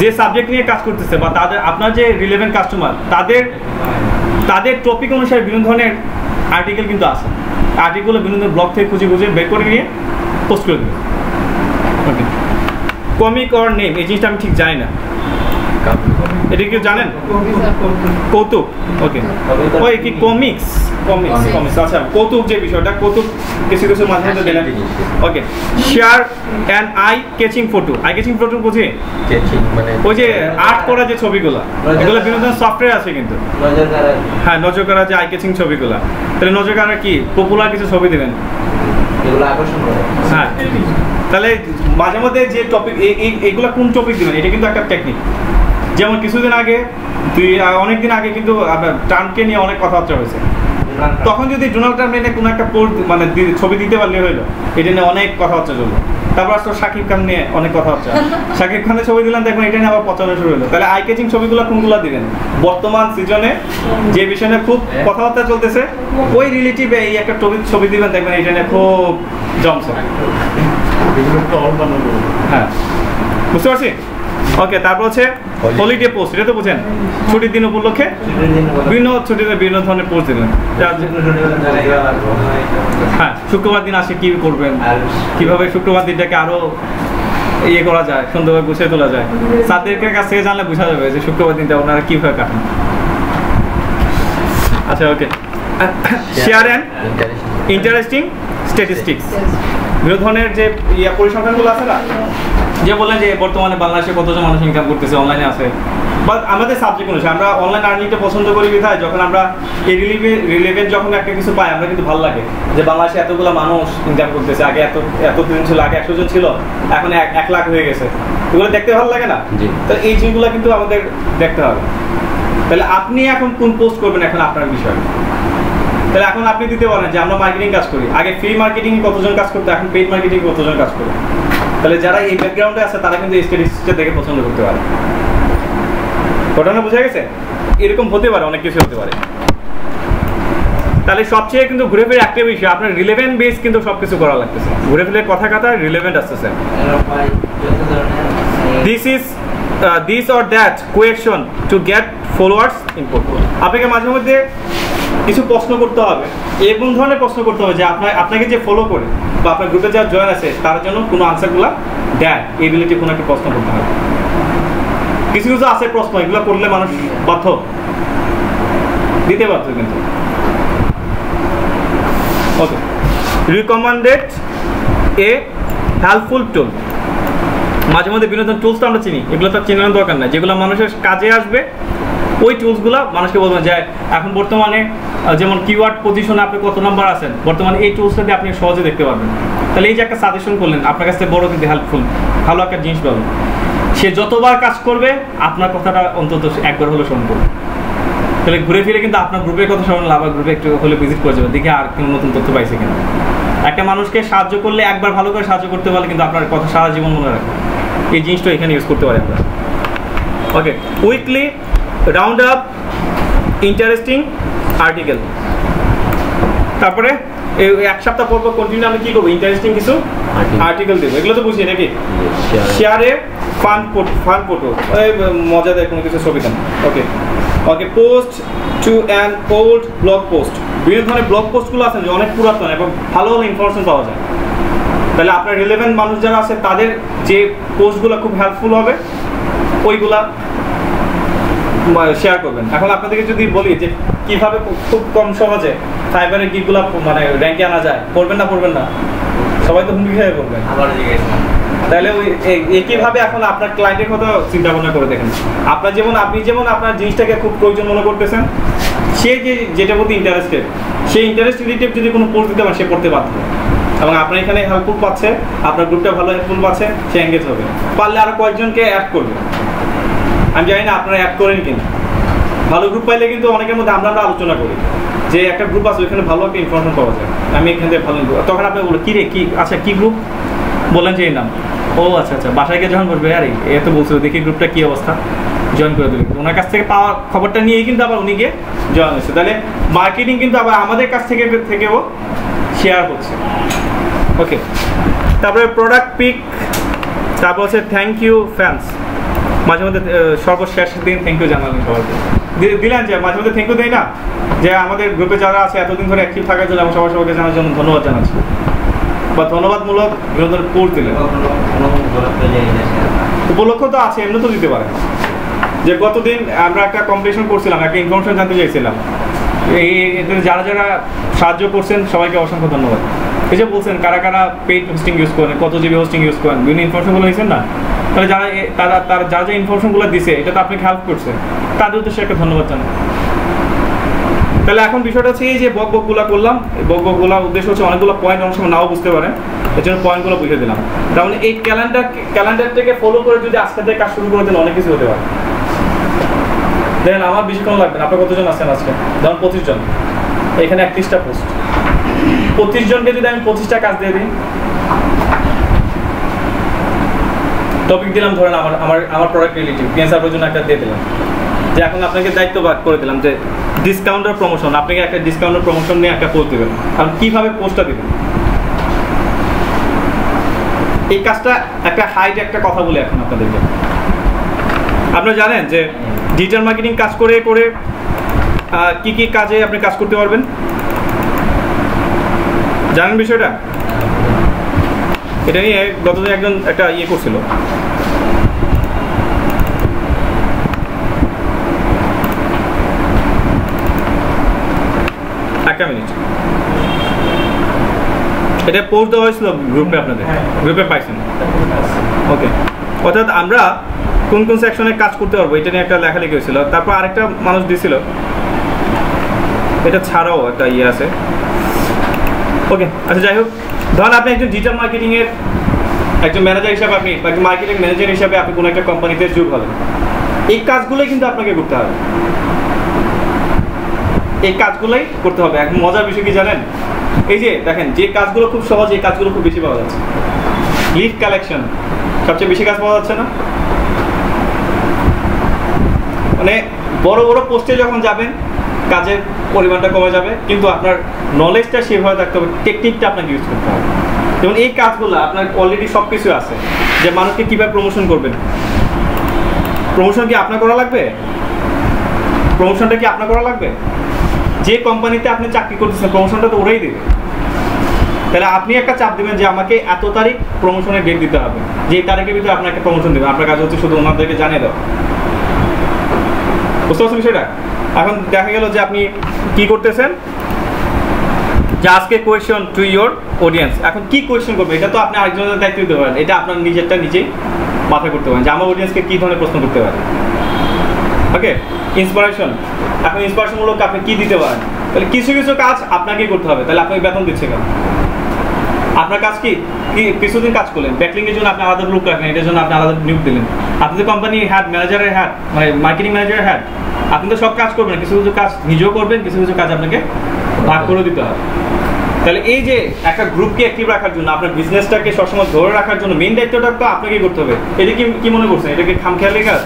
যে সাবজেক্ট নিয়ে কাজ করতেছে বা তাদের আপনার যে রিলেভেন্ট কাস্টমার, তাদের টপিক অনুসারে বিভিন্ন ধরনের আর্টিকেল কিন্তু আছে। আর্টিকেলগুলো বিভিন্ন ধরনের ব্লগ থেকে খুঁজে বের করে নিয়ে পোস্ট করে দেবেন। ওকে, কমিক অর নেম, এই জিনিসটা আমি ঠিক জানি না, এটা কেউ জানেন? কৌতুক। ওকে, ওই কি কমিক্স, আচ্ছা কৌতুক যে বিষয়টা, কৌতুক কিছু কিছু মাঝে মধ্যে দিলেন। Okay, share and eye catching photo. Eye catching photo বুঝি? ওই যে আর্ট করা যে ছবিগুলো, এগুলো বিভিন্ন ধরনের সফটওয়্যার আছে কিন্তু। হ্যাঁ, নজর করা যে আই ক্যাচিং ছবিগুলো। তাহলে নজর করা কি পপুলার কিছু ছবি দেবেন, হ্যাঁ। তাহলে মাঝে মধ্যে যে টপিক, এইগুলো কোন টপিক দেবেন, এটা কিন্তু একটা টেকনিক। যেমন কিছুদিন আগে, অনেকদিন আগে কিন্তু ট্রাম্পকে নিয়ে অনেক কথাবার্তা হয়েছে। তখন যদি ডোনাল্ড ট্রাম্প নিয়ে কোনো একটা মানে ছবি দিতে পারলে হইলো, এটা নিয়ে অনেক কথাবার্তা চললো। তারপর আসলে শাকিব খান নিয়ে অনেক কথাবার্তা, শাকিব খানের ছবি দিলাম, দেখুন এটা নিয়ে আবার প্রচারণা শুরু হলো। তাহলে আই ক্যাচিং ছবিগুলো কোনগুলো দিবেন? বর্তমান সিজনে যে বিষয় নিয়ে খুব কথাবার্তা চলতেছে, ওই রিলেটিভ এই একটা ছবি দিবেন, দেখবেন এটা নিয়ে খুব জমছে। হ্যাঁ, বুঝতে পারছি। ওকে, তারপর হচ্ছে হলিডে পোস্ট, এটা তো বুঝেন, ছুটির দিন উপলক্ষে বিভিন্ন ছুটিতে বিভিন্ন ধরনের পোস্ট দিলেন। হ্যাঁ, শুক্রবার দিন আসে কি করবেন, কিভাবে শুক্রবার দিনটাকে আরো ইয়ে করা যায়, সুন্দরভাবে গুছিয়ে তোলা যায়। তাদেরকে কাছ থেকে জানলে বোঝা যাবে যে শুক্রবার দিনটা ওনারা কিভাবে কাটান। আচ্ছা, ওকে, শেয়ার অ্যান্ড ইন্টারেস্টিং স্ট্যাটিস্টিক্স, বিভিন্ন ধরনের যে পরিসংখ্যানগুলো আছে না, যে বললেন যে বর্তমানে বাংলাদেশে কতজন মানুষ ইনকাম করতেছে, অনলাইনে আছে। বাট আমাদের সাবজেক্ট অনুসারে আমরা অনলাইন আর্নিংটা পছন্দ করি বিধায় যখন আমরা এই রিলেভেন্ট যখন একটা কিছু পাই, আমরা কিন্তু ভালো লাগে যে বাংলাদেশে এতগুলো মানুষ ইনকাম করতেছে। আগে এতদিন ছিল, আগে 100 জন ছিল, এখন 1 লাখ হয়ে গেছে। এগুলো দেখতে ভালো লাগে না? তো এই জিনিসগুলো কিন্তু আমাদের দেখতে হবে। তাহলে আপনি এখন কোন পোস্ট করবেন, এখন আপনার বিষয়। তাহলে এখন আপনি দিতে পারেন যে আমরা মার্কেটিং কাজ করি, আগে ফ্রি মার্কেটিং কতজন কাজ করতো, এখন পেইড মার্কেটিং কতজন কাজ করে। তাহলে যারা এই ব্যাকগ্রাউন্ডে আছে তারা কিন্তু এই স্ট্যাটিস্টিক্সটা দেখে পছন্দ করতে পারে। ঘটনা বোঝা গেছে? এরকম হতে পারে, অনেক কিছু হতে পারে। তাহলে সবচেয়ে কিন্তু ঘুরে ফিরে একটা বিষয়, আপনার রিলেভেন্ট বেস কিন্তু সবকিছু করা লাগতেছে। ঘুরে ফিরে কথা রিলেভেন্ট আসতেছে। This or that question to get followers input. আপনাকে মাঝে মধ্যে কিছু প্রশ্ন করতে হবে, এমন ধরনের প্রশ্ন করতে হবে যে আপনাকে যে ফলো করে বা আপনার গ্রুপে যারা জয়েন আছে তার জন্য কোনো আনসারগুলো দেয়, এই রিলেটিভ কোনো একটা প্রশ্ন করতে হবে। কিছু কিছু আছে প্রশ্ন, এগুলো করলে মানুষ বাধ্য দিতে বাধ্য। কিন্তু ওকে, রিকমেন্ডেড এ হেল্পফুল টুল। মাঝে মধ্যে বিনোদন টুলস তো আমরা চিনি, এগুলো তো চেনার দরকার নাই। যেগুলো মানুষের কাজে আসবে ওই টুলসগুলো মানুষকে বলবেন যে এখন বর্তমানে যেমন কিওয়ার্ড পজিশনে আপনি কত নাম্বার আছেন, বর্তমানে এই টুলসটা দিয়ে আপনি সহজে দেখতে পারবেন। তাহলে এই যে একটা সাজেশন করলেন, আপনার কাছে বড় কিন্তু হেল্পফুল, ভালো একটা জিনিস পাবেন। সে যতবার কাজ করবে আপনার কথাটা অন্তত একবার হলো শুনবো। তাহলে ঘুরে ফিরে কিন্তু আপনার গ্রুপের কথা শুনলে আবার গ্রুপে একটু হলে ভিজিট করে যাবে, দেখে আর কোনো নতুন তথ্য পাইছে কিনা। একটা মানুষকে সাহায্য করলে, একবার ভালো করে সাহায্য করতে পারলে কিন্তু আপনার কথা সারা জীবন মনে রাখবে। এই জিনিসটা এখানে ইউজ করতে পারি আমরা। Okay, weekly round up interesting article. তারপরে এই এক সপ্তাহ পর কন্টিনিউ আমি কি করবো, ইন্টারেস্টিং কিছু আর্টিকেল দেবো, এগুলো তো বুঝি নাকি। শেয়ারে ফান ফটো, মজাদার কোনো কিছু ছবি দেন। Okay okay, post to an old blog post, বিভিন্ন ধরনের ব্লগ পোস্টগুলো আছে যে অনেক পুরাতন এবং ভালো ভালো ইনফরমেশন পাওয়া যায়। তাহলে আপনার রিলেভেন্ট মানুষ যারা আছে তাদের যে পোস্টগুলো খুব হেল্পফুল হবে ওইগুলা শেয়ার করবেন। এখন আপনাদেরকে যদি বলি যে কীভাবে খুব কম সহজে ফাইবারের গিগুলো মানে র্যাঙ্কে আনা যায়, করবেন না করবেন না? সবাই তো হুমকি খেয়ে করবেন। তাহলে ওই একইভাবে এখন আপনার ক্লায়েন্টের কথা চিন্তা ভাবনা করে দেখেন। আপনি যেমন আপনার জিনিসটাকে খুব প্রয়োজন মনে করতেছেন, সে যেটার প্রতি ইন্টারেস্টেড, সেই ইন্টারেস্ট রিলেটিভ যদি কোনো পোস্ট দিতে পারে সে পড়তে বাধ্য, এবং আপনার এখানে হেল্পফুল পাচ্ছে, আপনার গ্রুপটা ভালো হেল্পফুল পাচ্ছে, সে এঙ্গেজ হবে। পারলে আরও কয়েকজনকে অ্যাড করবে। আমি জানি না আপনারা অ্যাড করেন কিনা। ভালো গ্রুপ পাইলে কিন্তু অনেকের মধ্যে আমরা আলোচনা করি যে একটা গ্রুপ আছে ওইখানে ভালো একটা ইনফরমেশন পাওয়া যায়, আমি এখান থেকে ভালো গ্রুপ। তখন আপনি বলো কী রে কী আচ্ছা কী গ্রুপ বললেন যে এই নাম, ও আচ্ছা আচ্ছা, বাসায় গিয়ে যখন বলবে আরে এ তো বলছিল দেখি গ্রুপটা কী অবস্থা, জয়েন করে দেবে। ওনার কাছ থেকে পাওয়া খবরটা নিয়েই কিন্তু আবার উনি গিয়ে জয়েন হচ্ছে। তাহলে মার্কেটিং কিন্তু আবার আমাদের কাছ থেকেও শেয়ার হচ্ছে। ওকে, তারপরে প্রোডাক্ট পিক, তারপর হচ্ছে থ্যাংক ইউ ফ্যান্স, মাঝে মধ্যে সর্বশেষ দিন থ্যাংক ইউ জানালেন সবাইকে দিলেন, যে মাঝে মধ্যে থ্যাংক ইউ দেয় না, যে আমাদের গ্রুপে যারা আছে এতদিন ধরে অ্যাক্টিভ থাকার জন্য এবং সবাইকে জানার জন্য ধন্যবাদ জানাচ্ছি, বা ধন্যবাদমূলক বিভিন্ন ধরনের পোস্ট দিলেন। উপলক্ষ তো আছে, এমনি তো দিতে পারে। যে গতদিন আমরা একটা কম্পিটিশন করছিলাম, একটা ইনফরমেশন জানতে চাইছিলাম, যারা যারা সাহায্য করছেন সবাইকে অসংখ্য ধন্যবাদ। এই যে বলছেন কারা কারা পেইড হোস্টিং ইউজ করেন, কত জিবি হোস্টিং ইউজ করেন, বিভিন্ন ইনফরমেশনগুলো হয়েছেন না, তাহলে যারা যা ইনফরমেশনগুলো দিছে এটা তো আপনাকে হেল্প করছে, তাদের উদ্দেশ্যে একটা ধন্যবাদ জানাই। তাহলে এখন বিষয়টা হচ্ছে এই যে বকবকগুলো করলাম, এই বকবকগুলোর উদ্দেশ্য হচ্ছে অনেকগুলো পয়েন্ট অনেক সময় নাও বুঝতে পারেন, এর জন্য পয়েন্টগুলো বুঝে দিলাম। তাহলে এই ক্যালেন্ডারটাকে ফলো করে যদি আজকে থেকে কাজ শুরু করে দেন অনেক কিছু হতে পারে। দেখেন আমার বেশিক্ষণ লাগবে না। আপনার কতজন আছেন আজকে? ধরুন 25 জন, এখানে 31টা পোস্ট, 25 জনকে যদি আমি 25টা কাজ দিয়ে দিই, টপিক দিলাম ধরেন আমার প্রোডাক্ট রিলেটিভ ক্যান্সারের জন্য একটা দিয়ে দিলাম, যে এখন আপনাকে দায়িত্ব ভাগ করে দিলাম যে ডিসকাউন্টের প্রমোশন, আপনাকে একটা ডিসকাউন্টের প্রমোশন নিয়ে একটা পোস্ট দেবেন, আর কীভাবে পোস্টটা দেবেন এই কাজটা একটা হাইট একটা কথা বলে এখন আপনাদেরকে। আপনারা জানেন যে ডিজিটাল মার্কেটিং কাজ করে করে কি কি কাজে আপনি কাজ করতে পারবেন, জানেন বিষয়টা? এটা নিয়ে গতদিন একজন একটা ইয়ে করছিল, একটা মিনিট, এটা পোস্ট দেওয়া হয়েছিল গ্রুপে, আপনাদের গ্রুপে পাইছেন। ওকে, অর্থাৎ আমরা কোন কোন সেকশনে কাজ করতে পারবো এটা নিয়ে একটা লেখালেখি হয়েছিল। তারপর আরেকটা মানুষ দিছিল, এটা ছাড়াও একটা ইয়ে আছে। ওকে, আচ্ছা যাই হোক, ধরুন আপনি একজন ডিজিটাল মার্কেটিংয়ের একজন ম্যানেজার হিসাবে, আপনি একজন মার্কেটিং ম্যানেজার হিসাবে আপনি কোনো একটা কোম্পানিতে যোগ হলেন, এই কাজগুলোই কিন্তু আপনাকে করতে হবে, এই কাজগুলোই করতে হবে। এখন মজার বিষয় কি জানেন, এই যে দেখেন যে কাজগুলো খুব সহজ, এই কাজগুলো খুব বেশি পাওয়া যাচ্ছে। লিড কালেকশন সবচেয়ে বেশি কাজ পাওয়া যাচ্ছে না? মানে বড় বড় পোস্টে যখন যাবেন কাজের পরিমাণটা কমে যাবে, কিন্তু আপনার নলেজটা সেভাবে থাকতে হবে, টেকনিকটা আপনাকে ইউজ করতে হবে। যেমন এই কাজগুলো আপনার অলরেডি সব কিছু আছে, যে মানুষকে কীভাবে প্রমোশন করবেন। প্রমোশন কি আপনার করা লাগবে? প্রমোশনটা কি আপনার করা লাগবে? যে কোম্পানিতে আপনি চাকরি করতেছেন প্রমোশনটা তো ওরাই দেবে। তাহলে আপনি একটা চাপ দেবেন যে আমাকে এত তারিখ প্রমোশনের ডেট দিতে হবে, যে এই তারিখের ভিতরে আপনাকে প্রমোশন দেবেন। আপনার কাজ হচ্ছে শুধু ওনাদেরকে জানিয়ে দেওয়া। বুঝতে পারছেন বিষয়টা? এখন দেখা গেল যে আপনি কি করতেছেন, যে আজকে কোয়েশ্চন টু ইয়োর অডিয়েন্স। এখন কি কোয়েশ্চন করবে এটা তো আপনি আরেকজনের দায়িত্ব দিতে পারেন, এটা আপনার নিজেরটা নিজেই মাথায় করতে পারেন যে আমার অডিয়েন্সকে কী ধরনের প্রশ্ন করতে পারে। ওকে, ইন্সপিরেশন, এখন ইন্সপিরেশনমূলক আপনি কী দিতে পারেন। তাহলে কিছু কিছু কাজ আপনাকেই করতে হবে, তাহলে আপনাকে বেতন দিচ্ছে কেন? আপনার কাজ কি কিছুদিন কাজ করলেন, ব্যাকলিংয়ের জন্য আপনি আলাদা লোক রাখলেন, এটার জন্য আপনি আলাদা নিয়োগ দিলেন। আপনি তো কোম্পানি হ্যাড, ম্যানেজারের হ্যাড, মানে মার্কেটিং ম্যানেজারের হ্যাড, আপনি তো সব কাজ করবেন, কিছু কিছু কাজ নিজেও করবেন, কিছু কিছু কাজ আপনাকে ভাগ করে দিতে হবে। তাহলে এই যে একটা গ্রুপকে অ্যাক্টিভ রাখার জন্য, আপনার বিজনেসটাকে সবসময় ধরে রাখার জন্য মেইন দায়িত্বটা তো আপনাকেই করতে হবে। এটা কি মনে করছেন, এটা কি খামখেয়ালি কাজ?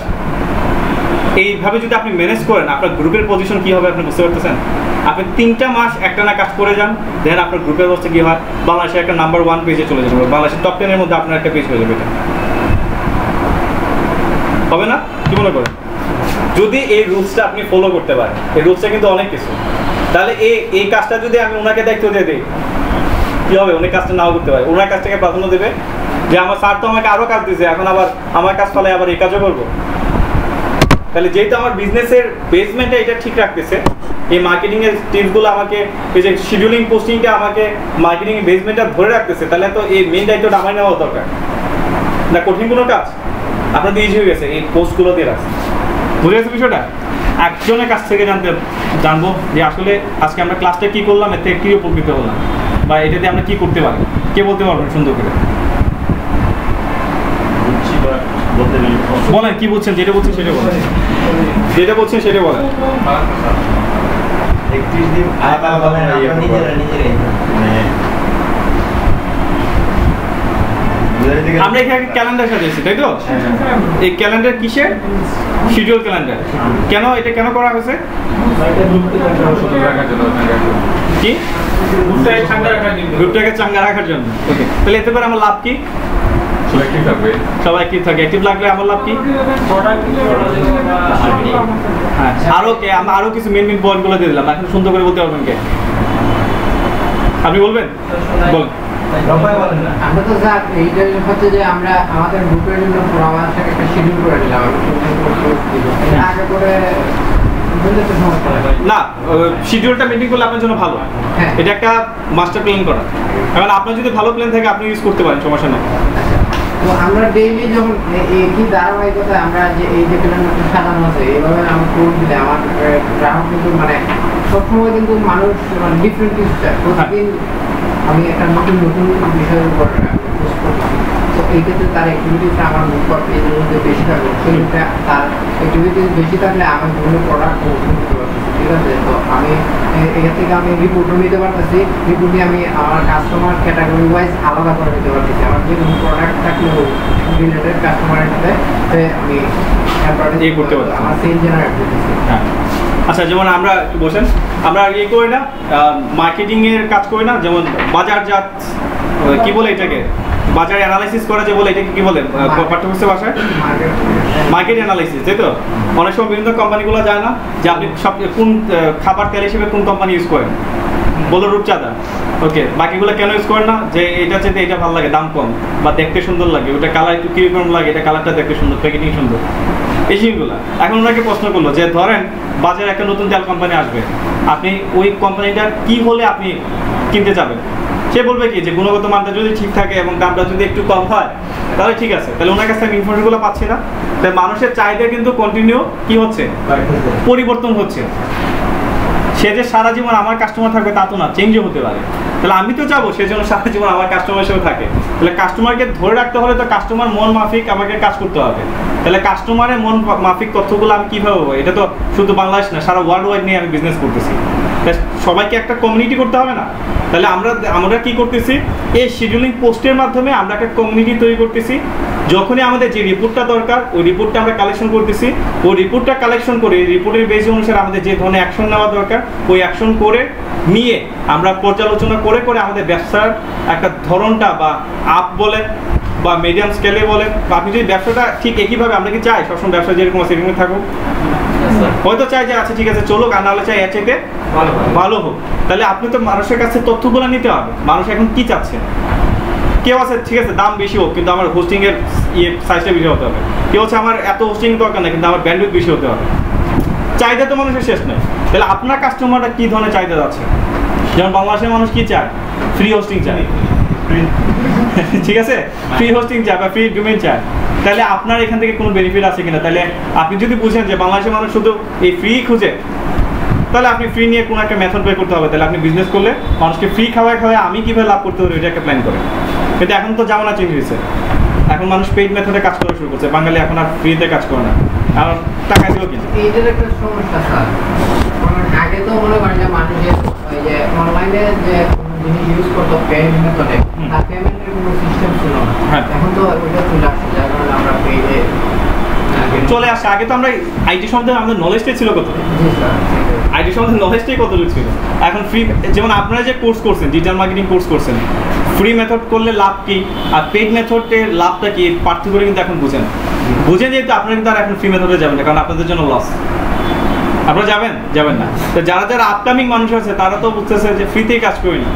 এইভাবে যদি আপনি ম্যানেজ করেন, আপনার গ্রুপের পজিশন কী হবে আপনি বুঝতে পারতেছেন? আপনি 3টা মাস একটানা কাজ করে যান, দেন আপনার গ্রুপের অবস্থা কী হয়, বাংলাদেশের একটা নাম্বার 1 পেজে চলে যাবে, বাংলাদেশের টপ 10-এর মধ্যে আপনার একটা পেজ হয়ে যাবে। এটা হবে না? কি মনে করেন? যদি এই রুলসটা আপনি ফলো করতে পারেন, এই রুলসটা কিন্তু অনেক কিছু, তাহলে এই কাজটা যদি আমি ওনাকে দায়িত্ব দিয়ে দিই, কী হবে? উনি কাজটা নাও করতে পারে, ওনার কাজটাকে প্রাধান্য দেবে যে আমার স্যার তো আমাকে আরও কাজ দিয়েছে, এখন আবার আমার কাজ ফলে আবার এই কাজও করবো। তাহলে যেহেতু আমার বিজনেসের বেসমেন্টটা এটা ঠিক রাখতেছে, এই মার্কেটিংয়ের টিপসগুলো আমাকে, এই যে শিডিউলিং পোস্টিংটা আমাকে মার্কেটিংয়ের বেসমেন্টটা ধরে রাখতেছে, তাহলে তো এই মেন দায়িত্বটা আমার নেওয়া দরকার না। কঠিন কোনো কাজ আপনাদের ইজি হয়ে গেছে এই পোস্টগুলো দিয়ে রাখছে। বুঝে গেছে বিষয়টা? একজনের কাছ থেকে জানবো যে আসলে আজকে আমরা ক্লাসটা কী করলাম, এর থেকে কী উপকৃত হলাম, বা এটা দিয়ে আমরা কী করতে পারি, কে বলতে পারবেন সুন্দর করে? বলেন কি বলছেন, যেটা বলছেন সেটা বলেন, যেটা বলছেন সেটা বলেন। 31 দিন আমরা এখানে ক্যালেন্ডার সাজিয়েছি, তাই তো? এই ক্যালেন্ডার কিসের? Schedule calendar. কেন এটা কেন করা হয়েছে? কি? গ্রুপটাকে চাঙ্গা রাখার জন্য। ওকে, তাহলে এতে করে আমার লাভ কি? সবাই অ্যাক্টিভ থাকে। অ্যাক্টিভ লাগলে আমার লাভ কি? হ্যাঁ, আরো কিছু মেন পয়েন্টগুলো দিয়ে দিলাম, এখন সুন্দর করে বলতে পারবেন কে? আপনি বলবেন? বলেন। আমরা তো স্যার এইটা হচ্ছে যে আমরা আমাদের গ্রুপের জন্য পরামর্শের একটা শিডিউল করে দিলাম, আগে করে না, শিডিউলটা মেনটেন করলে আপনার জন্য ভালো। এটা একটা মাস্টার প্ল্যান করা, কারণ আপনার যদি ভালো প্ল্যান থাকে আপনি ইউজ করতে পারেন, সমস্যা নেই। তো আমরা ডেইলি যখন কি ধারাবাহিকতায় আমরা যে এই যে ক্যালেন্ডারটা সাজানো আছে এইভাবে আমরা করে দিলে আমার গ্রাহক কিন্তু মানে সবসময় কিন্তু মানুষ ডিফারেন্ট কিছু চায়। প্রতিদিন আমি একটা নতুন বিষয়ের উপর পোস্ট করছি, তো এই ক্ষেত্রে তার অ্যাক্টিভিটিসটা আমার গ্রুপ পেজের মধ্যে বেশি থাকবে, সেইটা তার অ্যাক্টিভিটিস বেশি থাকলে আমার বিভিন্ন প্রোডাক্ট করতে পারতেছি। ঠিক আছে, তো আমি এখান থেকে আমি রিপোর্টও নিতে পারতেছি, রিপোর্ট নিয়ে আমি আমার কাস্টমার ক্যাটাগরি ওয়াইজ আলাদা করে নিতে পারতেছি। আমার যে কোনো প্রোডাক্ট থাকলে রিলেটেড কাস্টমারের সাথে আমি এই করতে পারছি, আমার সেল জেনারেট করতেছি। হ্যাঁ, আচ্ছা, যেমন আমরা বসেন, আমরা ইয়ে করি না, মার্কেটিংয়ের কাজ করি না, যেমন বাজারজাত কি বলে এটাকে, বাজার অ্যানালাইসিস করা যে বলে, এটাকে কি বলে পাঠ্যপুস্তকের ভাষায়? মার্কেট অ্যানালাইসিস, তাই তো? অনেক সময় বিভিন্ন কোম্পানিগুলো যায় না যে আপনি সব কোন খাবার তেল হিসেবে কোন কোম্পানি ইউজ করেন, বলো রূপচাঁদা। ওকে, বাকিগুলো কেন ইউজ করেন না? যে এটা চেয়ে এটা ভালো লাগে, দাম কম, বা দেখতে সুন্দর লাগে, ওটা কালার একটু কিরকম লাগে, এটা কালারটা দেখতে সুন্দর, প্যাকেটিং সুন্দর, এই জিনিসগুলো। এখন ওনাকে প্রশ্ন করলো যে ধরেন বাজারে একটা নতুন তেল কোম্পানি আসবে, আপনি ওই কোম্পানিটার কি হলে আপনি কিনতে যাবেন? সে বলবে কি যে গুণগত মানটা যদি ঠিক থাকে এবং দামটা যদি একটু কম হয় তাহলে ঠিক আছে। তাহলে ওনার কাছে আমি ইনফরমেশনগুলো পাচ্ছি না, তাই মানুষের চাহিদা কিন্তু কন্টিনিউ কি হচ্ছে, পরিবর্তন হচ্ছে। সে যে সারা জীবন আমার কাস্টমার থাকবে তা তো না, চেঞ্জও হতে পারে। তাহলে আমি তো চাবো সে যেন সারা জীবন আমার কাস্টমার হিসেবে থাকে। তাহলে কাস্টমারকে ধরে রাখতে হলে তো কাস্টমার মন মাফিক আমাকে কাজ করতে হবে। তাহলে কাস্টমারের মন মাফিক তথ্যগুলো আমি কীভাবে পাবো? এটা তো শুধু বাংলাদেশ না, সারা ওয়ার্ল্ড ওয়াইড নিয়ে আমি বিজনেস করতেছি। সবাইকে একটা কমিউনিটি করতে হবে না? তাহলে আমরা কি করতেছি, এই শিডিউলিং পোস্টের মাধ্যমে আমরা একটা কমিউনিটি তৈরি করতেছি। যখনই আমাদের যে রিপোর্টটা দরকার ওই রিপোর্টটা আমরা কালেকশন করতেছি, ওই রিপোর্টটা কালেকশন করে রিপোর্টের বেস অনুসারে আমাদের যে ধরনের অ্যাকশন নেওয়া দরকার ওই অ্যাকশন করে নিয়ে আমরা পর্যালোচনা করে আমাদের ব্যবসার একটা ধরনটা বা আপ বলেন বা মিডিয়াম স্কেলে বলেন, বা আপনি যদি ব্যবসাটা ঠিক একইভাবে, আমরা কি চাই সবসময় ব্যবসা যেরকম সেরকম থাকুক? হয়তো চাই যে আচ্ছা ঠিক আছে চলুক, আর নাহলে চাই এর চাইতে ভালো হোক। তাহলে আপনি তো মানুষের কাছে তথ্যগুলো নিতে হবে, মানুষ এখন কি চাচ্ছে। কেউ আছে ঠিক আছে দাম বেশি হোক কিন্তু আমার হোস্টিংয়ের সাইজটা বেশি হতে হবে, কেউ হচ্ছে আমার এত হোস্টিং দরকার না কিন্তু আমার ব্যান্ডউইথ বেশি হতে হবে। চাহিদা তো মানুষের শেষ নেই। তাহলে আপনার কাস্টমাররা কী ধরনের চাহিদা আছে? যেমন বাংলাদেশের মানুষ কি চায়, ফ্রি হোস্টিং চায়, ঠিক আছে, ফ্রি হোস্টিং চায় বা ফ্রি ডোমেইন চায়। তাহলে আপনার এখান থেকে কোনো বেনিফিট আছে কিনা? তাহলে আপনি যদি বুঝেন যে বাংলাদেশের মানুষ শুধু এই ফ্রি খুঁজে, তাহলে আপনি ফ্রি নিয়ে কোনো একটা মেথড বের করতে হবে। তাহলে আপনি বিজনেস করলে মানুষকে ফ্রি খাওয়ায় আমি কীভাবে লাভ করতে পারি ওইটা একটা প্ল্যান করেন। কিন্তু এখন তো জামানা চেঞ্জ হয়েছে, এখন মানুষ পেইড মেথডে কাজ করা শুরু করছে, বাঙালি এখন আর ফ্রিতে কাজ করে না, কারণ টাকা দিও কিন্তু। এইটার একটা সমস্যা স্যার, আগে তো মনে করেন যে মানুষের ওই যে অনলাইনে যে জিনিস ইউজ করতো পেমেন্ট মেথডে, তার পেমেন্টের কোনো সিস্টেম ছিল না। এখন তো ওইটা চলে আসছে, যার কারণে আমরা পেইডে চলে আসে। আগে তো আমরা আইটি সম্বন্ধে আমাদের নলেজটাই ছিল কত, আইটি সম্বন্ধে নলেজটাই কতটুকু ছিল। এখন ফ্রি, যেমন আপনারা যে কোর্স করছেন, ডিজিটাল মার্কেটিং কোর্স করছেন, ফ্রি মেথড করলে লাভ কি আর পেইড মেথডের লাভটা কি পার্থক্য কিন্তু এখন বুঝেন, বুঝেন যেহেতু আপনারা কিন্তু আর এখন ফ্রি মেথডে যাবেন না, কারণ আপনাদের জন্য লস। আপনারা যাবেন না। তো যারা যারা আপকামিং মানুষ আছে তারা তো বুঝতেছে যে ফ্রিতেই কাজ করি না,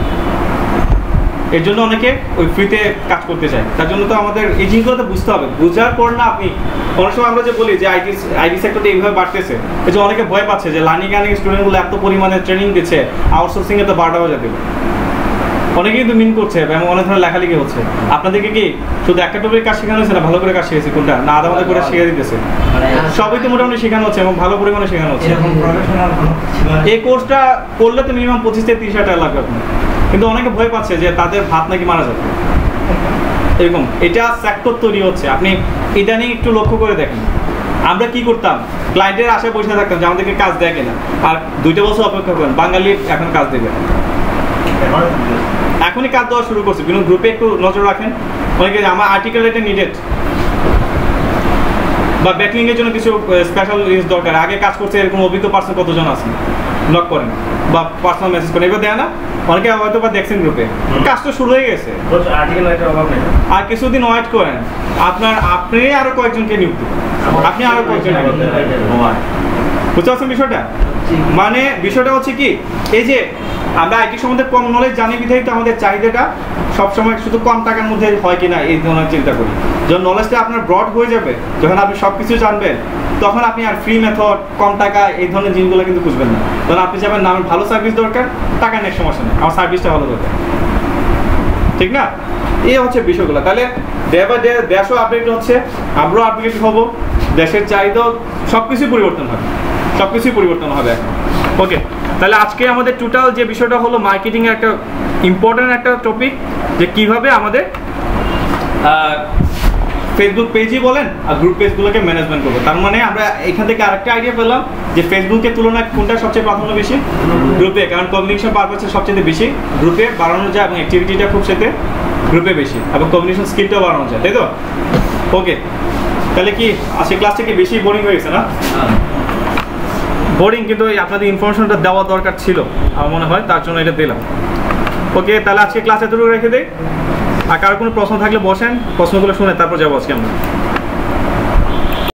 এর জন্য অনেকে ওই ফ্রিতে কাজ করতে চায়। তার জন্য তো আমাদের এই জিনিসগুলো বুঝতে হবে, বোঝার পর না আপনি, অনেক সময় আমরা যে বলি যে আইটি সেক্টরটা এইভাবে বাড়তেছে, এই যে অনেকে ভয় পাচ্ছে যে লার্নিং স্টুডেন্টগুলো এত পরিমাণে ট্রেনিং দিচ্ছে, আউটসোর্সিংয়ে তো 12টা বাজে দেবে, অনেকে কিন্তু মিন করছে এবং অনেক ধরনের লেখালেখি হচ্ছে। আপনাদেরকে কি শুধু একটা টপিক কাজ শেখানো হচ্ছে না, ভালো করে কাজ শিখেছে কোনটা না আধা আধা করে শিখিয়ে দিতেছে, সবই তো মোটামুটি শেখানো হচ্ছে এবং ভালো পরিমাণে শেখানো হচ্ছে। এই কোর্সটা করলে তো মিনিমাম 25 থেকে 30 হাজার টাকা লাগবে আপনার, কিন্তু অনেকে ভয় পাচ্ছে যে তাদের ভাত নাকি মারা যাবে, এরকম এটা সেক্টর তৈরি হচ্ছে। আপনি ইদানিং একটু লক্ষ্য করে দেখেন, আমরা কি করতাম, ক্লায়েন্টের আশায় বসে থাকতাম যে আমাদেরকে কাজ দেয় কিনা, আর 2টা বছর অপেক্ষা করেন, বাঙালি এখন কাজ দেবে, এখনই কাজ দেওয়া শুরু করছে। বিভিন্ন গ্রুপে একটু নজর রাখেন, অনেকে আমার আর্টিকেল এটা নিডেড বা ব্যাকলিং এর জন্য কিছু স্পেশাল জিনিস দরকার, আগে কাজ করছে এরকম অভিজ্ঞ পার্সন কতজন আছে, নক করেন বা পার্সোনাল মেসেজ করেন, এবার দেয় না অনেকে হয়তো বা দেখছেন গ্রুপে, কাজ তো শুরু হয়ে গেছে, আর কিছুদিন ওয়েট করেন, আপনি আরো কয়েকজনকে নিয়োগ দেবেন, আপনি আরো কয়েকজন, বুঝতে পারছেন বিষয়টা? মানে বিষয়টা হচ্ছে কি, এই যে আমরা আইটি সম্বন্ধে কম নলেজ জানি বিধায়িত আমাদের চাহিদাটা সবসময় শুধু কম টাকার মধ্যে হয় কিনা এই ধরনের চিন্তা করি। যখন নলেজটা আপনার ব্রড হয়ে যাবে, যখন আপনি সব কিছু জানবেন, তখন আপনি আর ফ্রি মেথড, কম টাকা এই ধরনের জিনিসগুলো কিন্তু বুঝবেন না। তখন আপনি যাবেন না আমার ভালো সার্ভিস দরকার, টাকা নেই সমস্যা নেই, আমার সার্ভিসটা ভালো দরকার, ঠিক না? এই হচ্ছে বিষয়গুলো। তাহলে ডে বাই ডে দেশও আপডেট হচ্ছে, আমরাও আপডেট হবো, দেশের চাহিদা সব কিছুই পরিবর্তন হবে, সব কিছুই পরিবর্তন হবে এখন। ওকে, তাহলে আজকে আমাদের টোটাল যে বিষয়টা হলো মার্কেটিংয়ের একটা ইম্পর্টেন্ট একটা টপিক, যে কিভাবে আমাদের ফেসবুক পেজই বলেন আর গ্রুপ পেজগুলোকে ম্যানেজমেন্ট করবো। তার মানে আমরা এখান থেকে আরেকটা আইডিয়া পেলাম যে ফেসবুকের তুলনায় কোনটা সবচেয়ে প্রাধান্য বেশি, গ্রুপে, কারণ কমিউনিকেশন পারপাসে সবচেয়ে বেশি গ্রুপে বাড়ানো যায় এবং অ্যাক্টিভিটিটা খুব সাথে গ্রুপে বেশি এবং কমিউনিকেশন স্কিলটাও বাড়ানো যায়, তাই তো? ওকে, তাহলে কি আজকে ক্লাসটা কি বেশি বোরিং হয়ে গেছে না? বোরিং, কিন্তু আপনাদের ইনফরমেশনটা দেওয়া দরকার ছিল আমার মনে হয়, তার জন্য এটা দিলাম। ওকে, তাহলে আজকে ক্লাস এতটুকু রেখে দেই, আর কারো কোনো প্রশ্ন থাকলে বসেন, প্রশ্নগুলো শুনে তারপর যাবো আজকে আমরা।